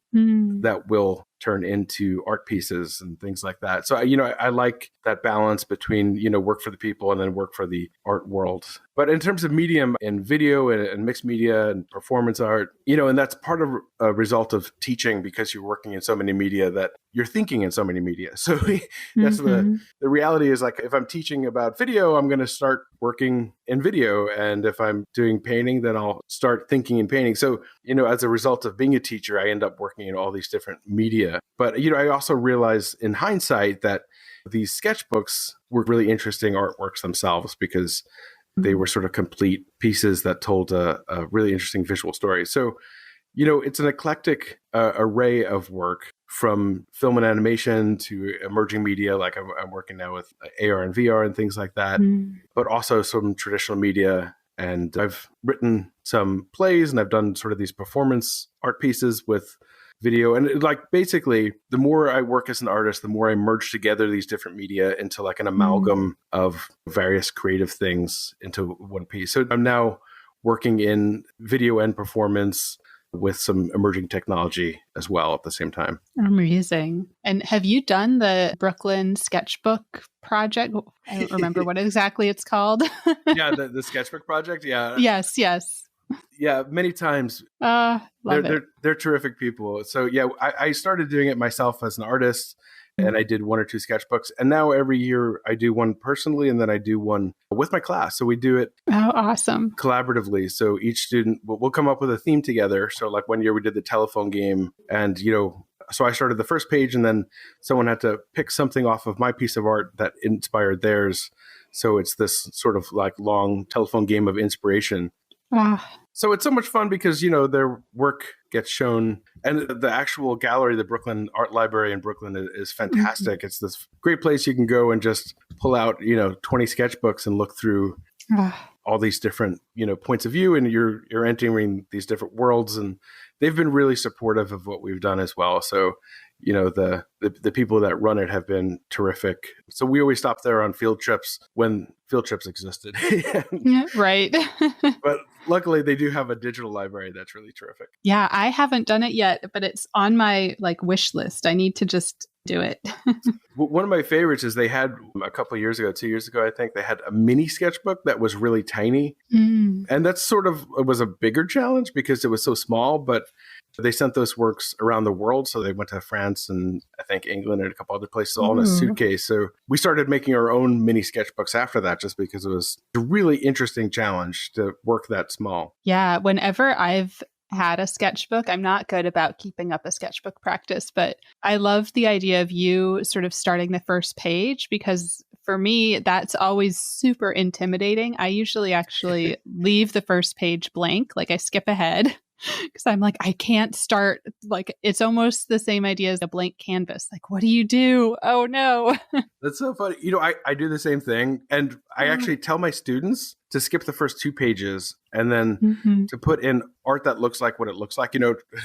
that will turn into art pieces and things like that. So, I like that balance between, work for the people and then work for the art world. But in terms of medium and video and mixed media and performance art, and that's part of a result of teaching because you're working in so many media that you're thinking in so many media. So that's the reality is like, if I'm teaching about video, I'm going to start working in video. And if I'm doing painting, then I'll start thinking in painting. So, as a result of being a teacher, I end up working in all these different media. But, I also realize in hindsight that these sketchbooks were really interesting artworks themselves because they were sort of complete pieces that told a really interesting visual story. So, it's an eclectic array of work from film and animation to emerging media. Like I'm working now with AR and VR and things like that, but also some traditional media. And I've written some plays and I've done sort of these performance art pieces with video. And like basically, the more I work as an artist, the more I merge together these different media into like an amalgam of various creative things into one piece. So I'm now working in video and performance with some emerging technology as well at the same time. Amazing. And have you done the Brooklyn Sketchbook project? I don't remember what exactly it's called. Yeah, the Sketchbook project. Yeah. Yes. Yeah, many times. Love it. They're terrific people. So yeah, I started doing it myself as an artist, and I did one or two sketchbooks. And now every year I do one personally, and then I do one with my class. So we do it awesome. collaboratively. So each student will come up with a theme together. So like one year we did the telephone game, and so I started the first page, and then someone had to pick something off of my piece of art that inspired theirs. So it's this sort of like long telephone game of inspiration. So it's so much fun because, their work gets shown, and the actual gallery, the Brooklyn Art Library in Brooklyn is fantastic. Mm-hmm. It's this great place you can go and just pull out, 20 sketchbooks and look through all these different, points of view, and you're entering these different worlds, and they've been really supportive of what we've done as well. So, the people that run it have been terrific. So we always stop there on field trips when field trips existed. Yeah, right. But luckily they do have a digital library that's really terrific. Yeah, I haven't done it yet, but it's on my wish list. I need to just do it. One of my favorites is they had a couple of years ago, 2 years ago, I think, they had a mini sketchbook that was really tiny. And that's it was a bigger challenge because it was so small, but they sent those works around the world. So they went to France and I think England and a couple other places all in a suitcase. So we started making our own mini sketchbooks after that, just because it was a really interesting challenge to work that small. Yeah. Whenever I've had a sketchbook, I'm not good about keeping up a sketchbook practice, but I love the idea of you sort of starting the first page, because for me, that's always super intimidating. I usually actually leave the first page blank, I skip ahead. Because I'm I can't start, it's almost the same idea as a blank canvas. What do you do? Oh, no. That's so funny. I do the same thing. And I actually tell my students to skip the first 2 pages and then to put in art that looks like what it looks like,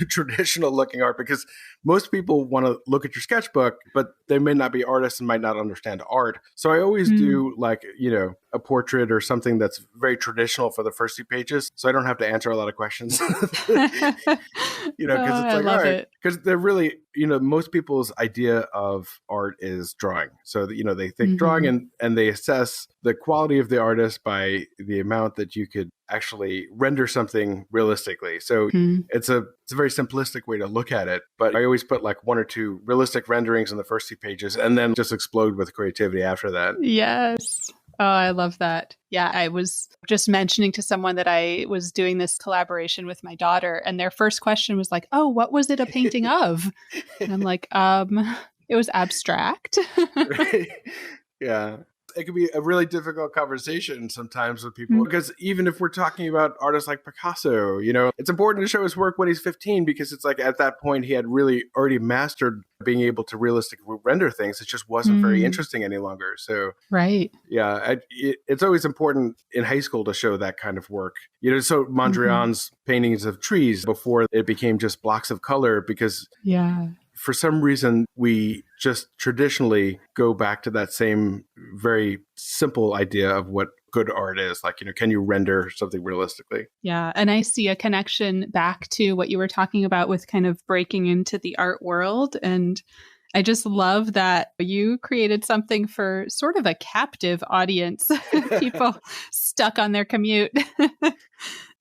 traditional looking art, because most people want to look at your sketchbook, but they may not be artists and might not understand art. So I always do a portrait or something that's very traditional for the first 2 pages. So I don't have to answer a lot of questions, because it's all right. Because they're really, most people's idea of art is drawing. So, they think drawing and they assess the quality of the artist by the amount that you could actually render something realistically. So it's a very simplistic way to look at it. But I always put 1 or 2 realistic renderings in the first 2 pages and then just explode with creativity after that. Yes. Oh, I love that. Yeah, I was just mentioning to someone that I was doing this collaboration with my daughter, and their first question was oh, what was it a painting of? And I'm it was abstract. Right. Yeah. It can be a really difficult conversation sometimes with people, because even if we're talking about artists like Picasso, it's important to show his work when he's 15, because it's at that point he had really already mastered being able to realistically render things. It just wasn't very interesting any longer. So, right. Yeah, it's always important in high school to show that kind of work. So Mondrian's paintings of trees before it became just blocks of color, because for some reason, we just traditionally go back to that same very simple idea of what good art is. Can you render something realistically? Yeah. And I see a connection back to what you were talking about with kind of breaking into the art world. And I just love that you created something for sort of a captive audience, people stuck on their commute.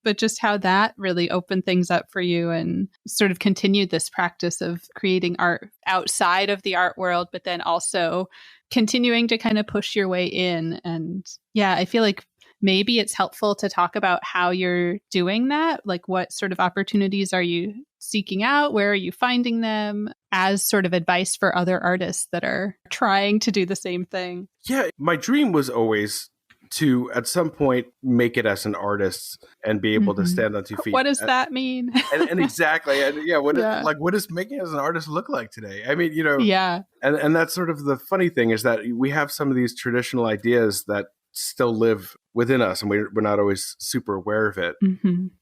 But just how that really opened things up for you and sort of continued this practice of creating art outside of the art world, but then also continuing to kind of push your way in. And yeah, I feel maybe it's helpful to talk about how you're doing that. What sort of opportunities are you seeking out? Where are you finding them, as sort of advice for other artists that are trying to do the same thing? Yeah, my dream was always to at some point make it as an artist and be able to stand on 2 feet. What does that mean? and exactly. And what does making it as an artist look like today? I mean, yeah. And that's sort of the funny thing, is that we have some of these traditional ideas that still live within us, and we're not always super aware of it.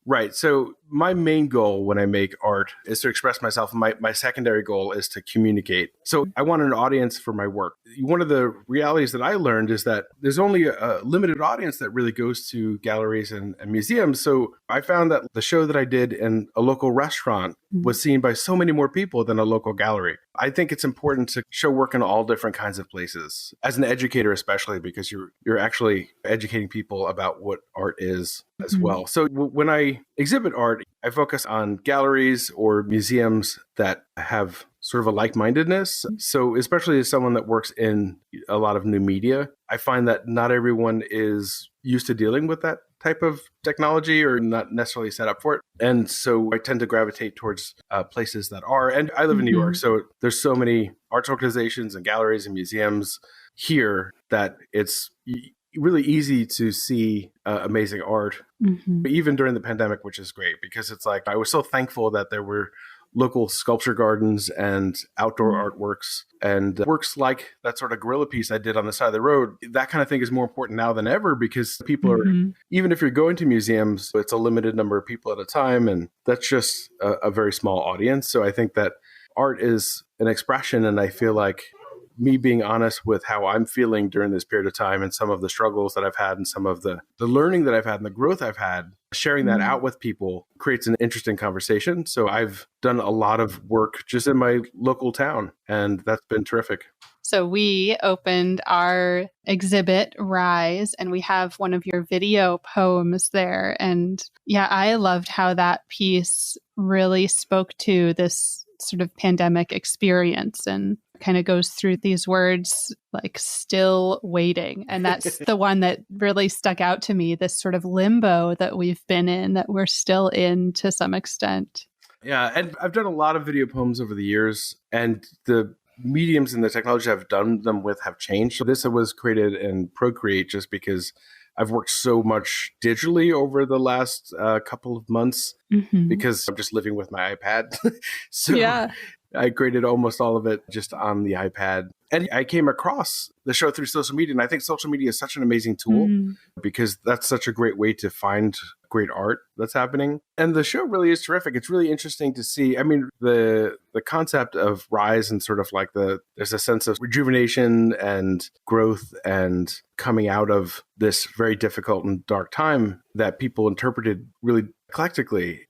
Right. So my main goal when I make art is to express myself. My secondary goal is to communicate. So I want an audience for my work. One of the realities that I learned is that there's only a limited audience that really goes to galleries and museums. So I found that the show that I did in a local restaurant was seen by so many more people than a local gallery. I think it's important to show work in all different kinds of places, as an educator especially, because you're actually educating people about what art is as well. So when I exhibit art, I focus on galleries or museums that have sort of a like-mindedness. So especially as someone that works in a lot of new media, I find that not everyone is used to dealing with that type of technology or not necessarily set up for it. And so I tend to gravitate towards places that are. And I live in New York, so there's so many arts organizations and galleries and museums here that it's really easy to see amazing art, even during the pandemic, which is great because it's like I was so thankful that there were local sculpture gardens and outdoor artworks and works like that sort of gorilla piece I did on the side of the road. That kind of thing is more important now than ever because people are, even if you're going to museums, it's a limited number of people at a time. And that's just a very small audience. So I think that art is an expression. And I feel like me being honest with how I'm feeling during this period of time and some of the struggles that I've had and some of the learning that I've had and the growth I've had, sharing that out with people creates an interesting conversation. So I've done a lot of work just in my local town, and that's been terrific. So we opened our exhibit, Rise, and we have one of your video poems there. And yeah, I loved how that piece really spoke to this sort of pandemic experience and kind of goes through these words like still waiting. And that's the one that really stuck out to me, this sort of limbo that we've been in, that we're still in to some extent. Yeah, and I've done a lot of video poems over the years, and the mediums and the technology I've done them with have changed. So this was created in Procreate just because I've worked so much digitally over the last couple of months because I'm just living with my iPad. So yeah. I created almost all of it just on the iPad. And I came across the show through social media. And I think social media is such an amazing tool because that's such a great way to find great art that's happening. And the show really is terrific. It's really interesting to see. I mean, the concept of Rise and sort of like there's a sense of rejuvenation and growth and coming out of this very difficult and dark time that people interpreted really eclectically.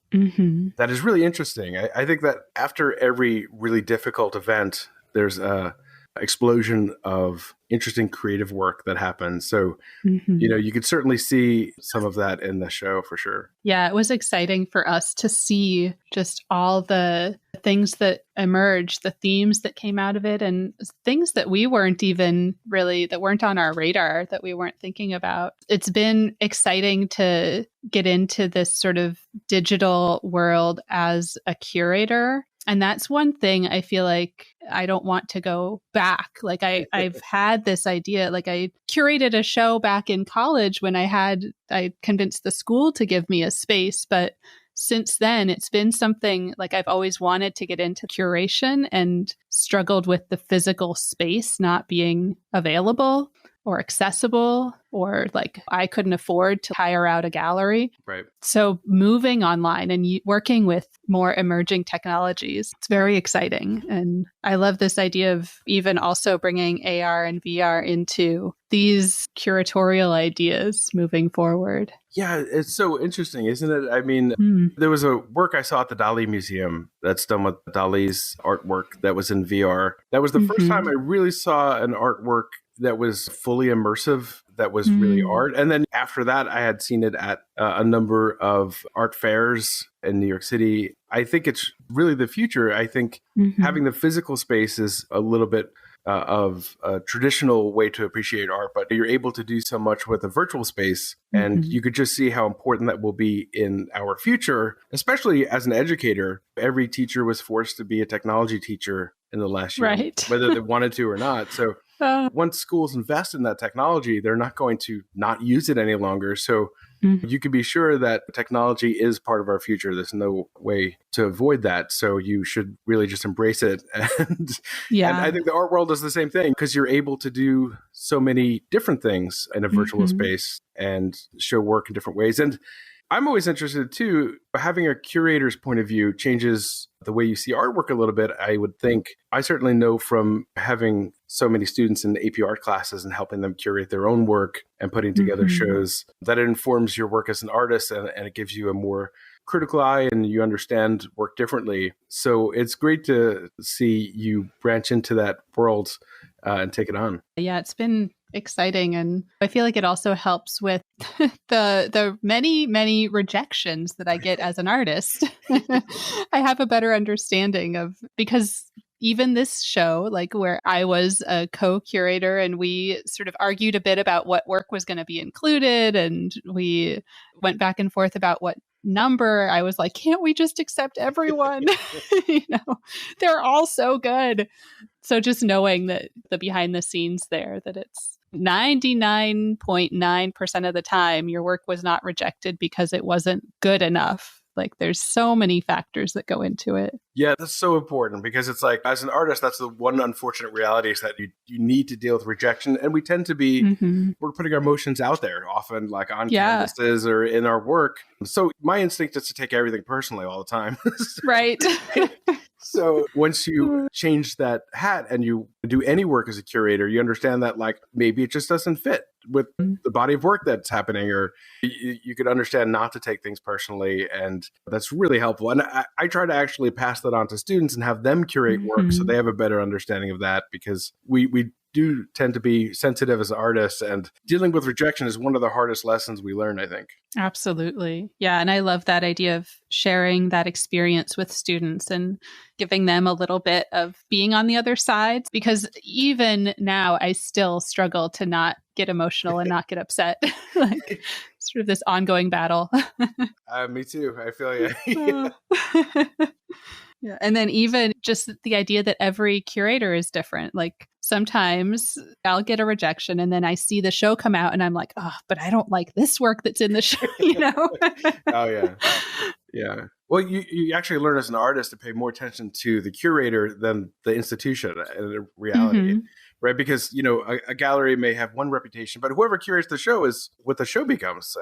That is really interesting. I think that after every really difficult event, there's a explosion of interesting creative work that happens. So, you could certainly see some of that in the show for sure. Yeah, it was exciting for us to see just all the things that emerged, the themes that came out of it, and things that we weren't even really, that weren't on our radar, that we weren't thinking about. It's been exciting to get into this sort of digital world as a curator. And that's one thing I feel like I don't want to go back. Like I've had this idea, like I curated a show back in college when I convinced the school to give me a space. But since then, it's been something like I've always wanted to get into curation and struggled with the physical space not being available or accessible, or like I couldn't afford to hire out a gallery. Right. So moving online and working with more emerging technologies, it's very exciting. And I love this idea of even also bringing AR and VR into these curatorial ideas moving forward. Yeah, it's so interesting, isn't it? I mean, there was a work I saw at the Dali Museum that's done with Dali's artwork that was in VR. That was the first time I really saw an artwork that was fully immersive, that was really art. And then after that, I had seen it at a number of art fairs in New York City. I think it's really the future. I think having the physical space is a little bit of a traditional way to appreciate art, but you're able to do so much with a virtual space. And you could just see how important that will be in our future, especially as an educator. Every teacher was forced to be a technology teacher in the last year, whether they wanted to or not. So once schools invest in that technology, they're not going to not use it any longer. So you can be sure that technology is part of our future. There's no way to avoid that. So you should really just embrace it. And I think the art world is the same thing because you're able to do so many different things in a virtual space and show work in different ways. And I'm always interested too, having a curator's point of view changes the way you see artwork a little bit, I would think. I certainly know from having so many students in AP art classes and helping them curate their own work and putting together shows that it informs your work as an artist and it gives you a more critical eye and you understand work differently. So it's great to see you branch into that world and take it on. Yeah, it's been exciting. And I feel like it also helps with the many rejections that I get as an artist. I have a better understanding of, because even this show, like where I was a co-curator and we sort of argued a bit about what work was going to be included, and we went back and forth about what number. I was like, can't we just accept everyone? They're all so good. So just knowing that the behind the scenes there, that it's 99.9% of the time your work was not rejected because it wasn't good enough. Like there's so many factors that go into it. Yeah, that's so important, because it's like, as an artist, that's the one unfortunate reality, is that you need to deal with rejection. And we tend to be, we're putting our emotions out there often, like on canvases or in our work. So my instinct is to take everything personally all the time. Right. So once you change that hat and you do any work as a curator, you understand that like maybe it just doesn't fit with the body of work that's happening, or you could understand not to take things personally. And that's really helpful. And I try to actually pass that on to students and have them curate work so they have a better understanding of that, because we do tend to be sensitive as artists, and dealing with rejection is one of the hardest lessons we learn, I think. Absolutely. Yeah. And I love that idea of sharing that experience with students and giving them a little bit of being on the other side, because even now I still struggle to not get emotional and not get upset. Like sort of this ongoing battle. Me too. I feel you. Yeah. And then even just the idea that every curator is different. Like sometimes I'll get a rejection and then I see the show come out and I'm like, oh, but I don't like this work that's in the show, Oh, yeah. Yeah. Well, you actually learn as an artist to pay more attention to the curator than the institution in reality. Right? Because, a gallery may have one reputation, but whoever curates the show is what the show becomes.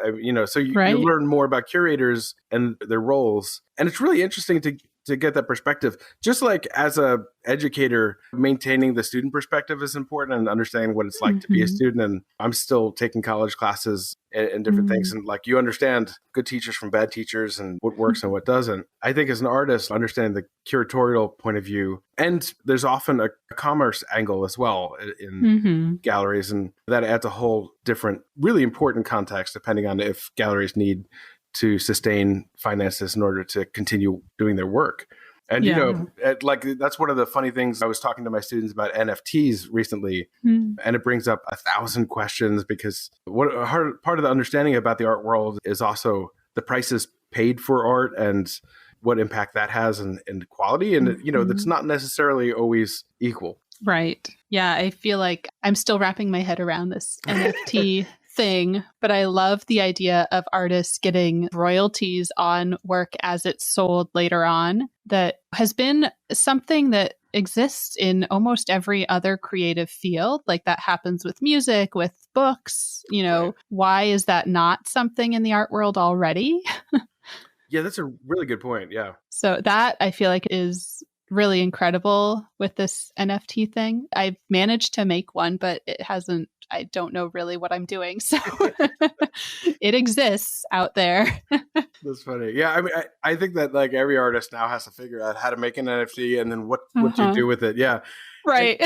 So you learn more about curators and their roles. And it's really interesting to get that perspective. Just like as a educator, maintaining the student perspective is important, and understanding what it's like to be a student. And I'm still taking college classes and different things. And like, you understand good teachers from bad teachers and what works and what doesn't. I think as an artist, understanding the curatorial point of view, and there's often a commerce angle as well in galleries. And that adds a whole different, really important context, depending on if galleries need to sustain finances in order to continue doing their work. And, that's one of the funny things. I was talking to my students about NFTs recently, and it brings up 1,000 questions, because part of the understanding about the art world is also the prices paid for art and what impact that has in quality. And, that's not necessarily always equal. Right. Yeah. I feel like I'm still wrapping my head around this NFT thing, but I love the idea of artists getting royalties on work as it's sold later on. That has been something that exists in almost every other creative field. Like that happens with music, with books. Right. Why is that not something in the art world already? Yeah, that's a really good point. Yeah. So that I feel like is really incredible with this NFT thing. I've managed to make one, but I don't know really what I'm doing. So it exists out there. That's funny. Yeah. I mean, I think that like every artist now has to figure out how to make an NFT and then what you do with it. Yeah. Right.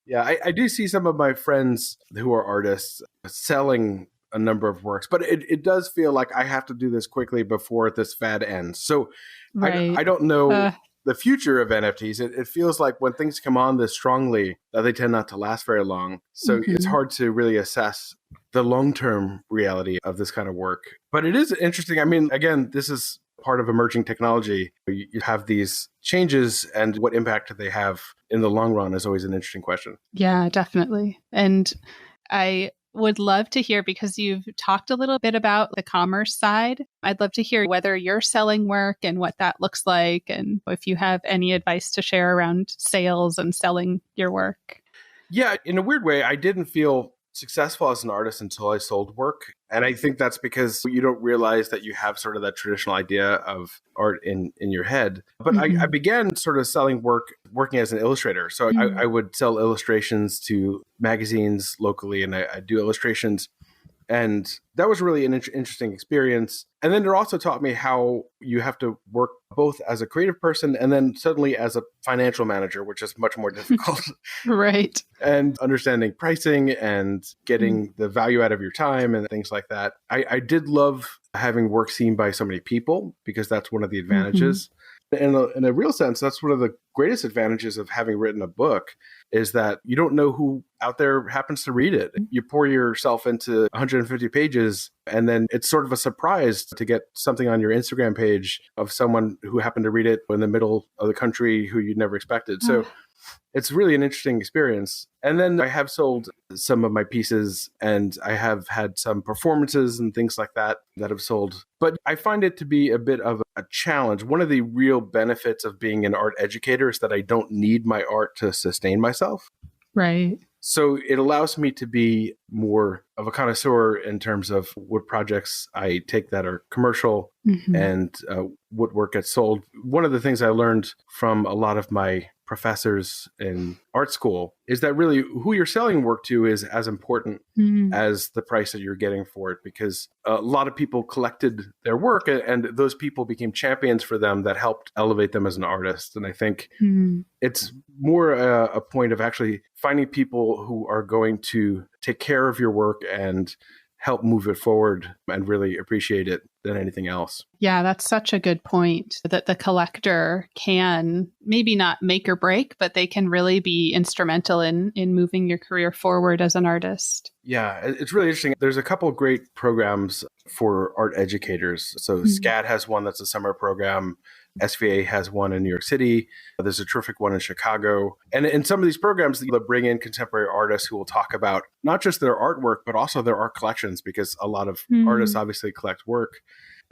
Yeah. I do see some of my friends who are artists selling a number of works, but it does feel like I have to do this quickly before this fad ends. So right. I don't know the future of NFTs. It feels like when things come on this strongly, they tend not to last very long. So it's hard to really assess the long-term reality of this kind of work. But it is interesting. I mean, again, this is part of emerging technology. You have these changes, and what impact do they have in the long run is always an interesting question. Yeah, definitely. And I would love to hear, because you've talked a little bit about the commerce side. I'd love to hear whether you're selling work and what that looks like, and if you have any advice to share around sales and selling your work. Yeah, in a weird way, I didn't feel successful as an artist until I sold work. And I think that's because you don't realize that you have sort of that traditional idea of art in your head. But I began sort of selling work, working as an illustrator. So I would sell illustrations to magazines locally, and I do illustrations And that was really an interesting experience. And then it also taught me how you have to work both as a creative person and then suddenly as a financial manager, which is much more difficult. Right. And understanding pricing and getting the value out of your time and things like that. I did love having work seen by so many people because that's one of the advantages. In a real sense, that's one of the greatest advantages of having written a book is that you don't know who out there happens to read it. You pour yourself into 150 pages, and then it's sort of a surprise to get something on your Instagram page of someone who happened to read it in the middle of the country who you'd never expected. So it's really an interesting experience. And then I have sold some of my pieces and I have had some performances and things like that have sold. But I find it to be a bit of a challenge. One of the real benefits of being an art educator is that I don't need my art to sustain myself. Right. So it allows me to be more of a connoisseur in terms of what projects I take that are commercial and what work gets sold. One of the things I learned from a lot of my professors in art school is that really who you're selling work to is as important as the price that you're getting for it, because a lot of people collected their work and those people became champions for them that helped elevate them as an artist. And I think it's more a point of actually finding people who are going to take care of your work and help move it forward and really appreciate it than anything else. Yeah, that's such a good point, that the collector can maybe not make or break, but they can really be instrumental in moving your career forward as an artist. Yeah, it's really interesting. There's a couple of great programs for art educators. So SCAD has one that's a summer program. SVA has one in New York City. There's a terrific one in Chicago. And in some of these programs, they bring in contemporary artists who will talk about not just their artwork, but also their art collections, because a lot of artists obviously collect work.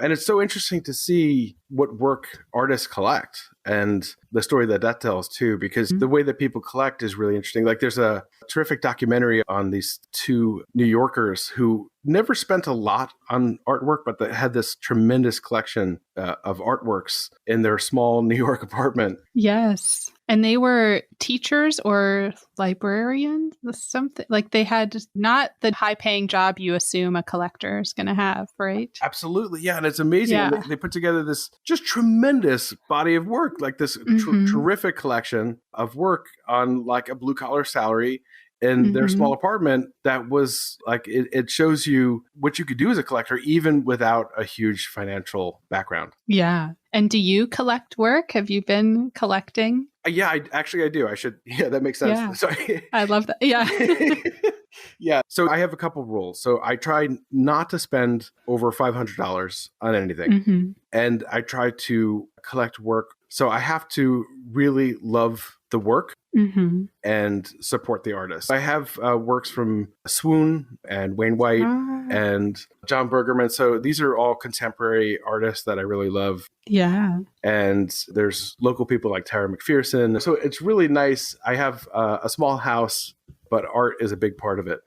And it's so interesting to see what work artists collect and the story that tells too, because the way that people collect is really interesting. Like there's a terrific documentary on these two New Yorkers who never spent a lot on artwork, but they had this tremendous collection of artworks in their small New York apartment. Yes. And they were teachers or librarians, something like they had not the high paying job you assume a collector is going to have, right? Absolutely. Yeah. And it's amazing. Yeah. And they put together this just tremendous body of work, like this terrific collection of work on like a blue collar salary in their small apartment. That was like, it shows you what you could do as a collector, even without a huge financial background. Yeah. And do you collect work? Have you been collecting? Yeah, I do. I should. Yeah, that makes sense. Yeah. Sorry. I love that. Yeah. Yeah. So I have a couple of rules. So I try not to spend over $500 on anything. And I try to collect work. So I have to really love the work and support the artist. I have works from Swoon and Wayne White and John Bergerman. So these are all contemporary artists that I really love. Yeah. And there's local people like Tara McPherson. So it's really nice. I have a small house, but art is a big part of it.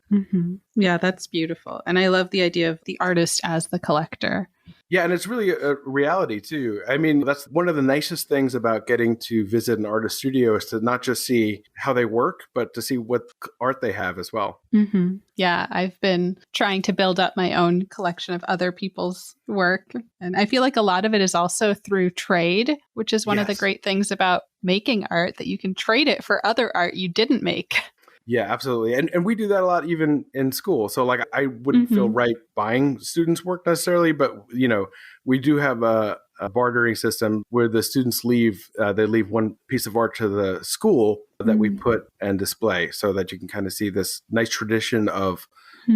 Yeah, that's beautiful. And I love the idea of the artist as the collector. Yeah, and it's really a reality too. I mean, that's one of the nicest things about getting to visit an artist studio is to not just see how they work, but to see what art they have as well. Yeah, I've been trying to build up my own collection of other people's work. And I feel like a lot of it is also through trade, which is one of the great things about making art, that you can trade it for other art you didn't make. Yeah, absolutely. And we do that a lot even in school. So like I wouldn't feel right buying students' work necessarily, but you know, we do have a bartering system where the students leave, they leave one piece of art to the school that we put and display, so that you can kind of see this nice tradition of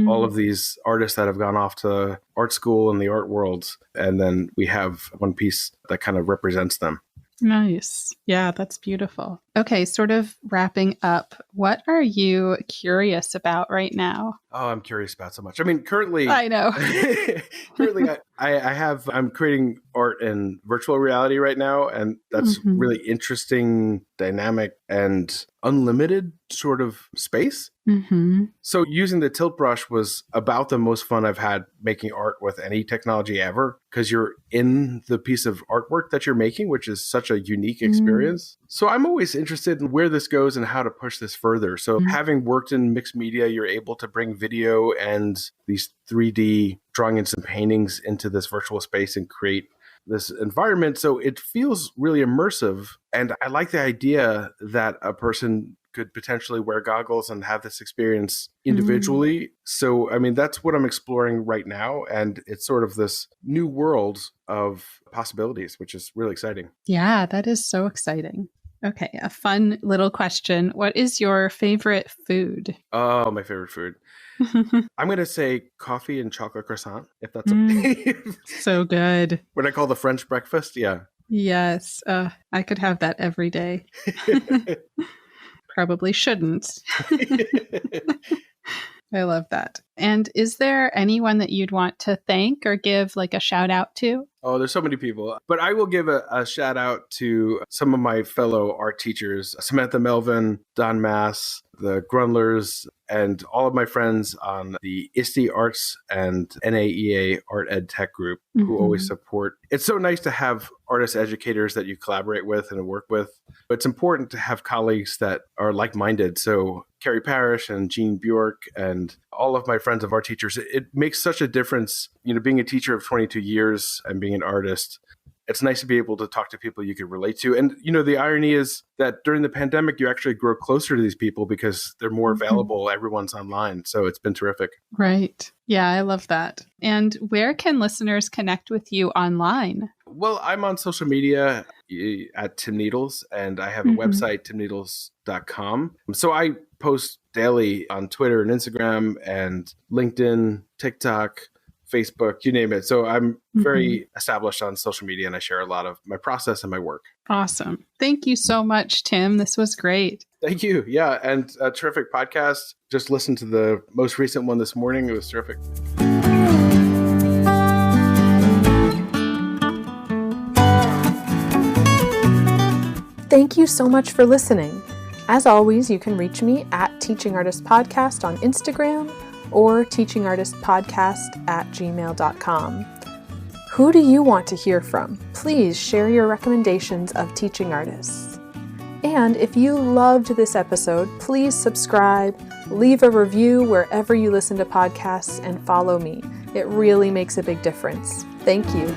all of these artists that have gone off to art school and the art world. And then we have one piece that kind of represents them. Nice. Yeah, that's beautiful. Okay, sort of wrapping up, what are you curious about right now? Oh, I'm curious about so much. I mean, currently, I know. I'm creating art in virtual reality right now, and that's really interesting, dynamic, and unlimited sort of space. So using the tilt brush was about the most fun I've had making art with any technology ever, because you're in the piece of artwork that you're making, which is such a unique experience. So I'm always interested in where this goes and how to push this further. So having worked in mixed media, you're able to bring video and these 3D drawing and some paintings into this virtual space and create this environment. So it feels really immersive. And I like the idea that a person could potentially wear goggles and have this experience individually. So, I mean, that's what I'm exploring right now. And it's sort of this new world of possibilities, which is really exciting. Yeah, that is so exciting. Okay, a fun little question. What is your favorite food? Oh, my favorite food. I'm going to say coffee and chocolate croissant, if that's okay. So good. What I call the French breakfast. Yeah. Yes, I could have that every day. Probably shouldn't. I love that. And is there anyone that you'd want to thank or give like a shout out to? Oh, there's so many people. But I will give a shout out to some of my fellow art teachers, Samantha Melvin, Don Mass, the Grunlers, and all of my friends on the ISTE Arts and NAEA Art Ed Tech group who always support. It's so nice to have artist educators that you collaborate with and work with. But it's important to have colleagues that are like-minded. So Carrie Parrish and Jean Bjork and all of my friends of art teachers, it makes such a difference, you know, being a teacher of 22 years and being an artist. It's nice to be able to talk to people you can relate to. And, you know, the irony is that during the pandemic, you actually grow closer to these people because they're more available. Everyone's online. So it's been terrific. Right. Yeah, I love that. And where can listeners connect with you online? Well, I'm on social media at Tim Needles, and I have a website, timneedles.com. So I post daily on Twitter and Instagram and LinkedIn, TikTok, Facebook, you name it. So I'm very established on social media, and I share a lot of my process and my work. Awesome. Thank you so much, Tim. This was great. Thank you. Yeah. And a terrific podcast. Just listened to the most recent one this morning. It was terrific. Thank you so much for listening. As always, you can reach me at Teaching Artist Podcast on Instagram or teachingartistpodcast@gmail.com. Who do you want to hear from? Please share your recommendations of teaching artists. And if you loved this episode, please subscribe, leave a review wherever you listen to podcasts, and follow me. It really makes a big difference. Thank you.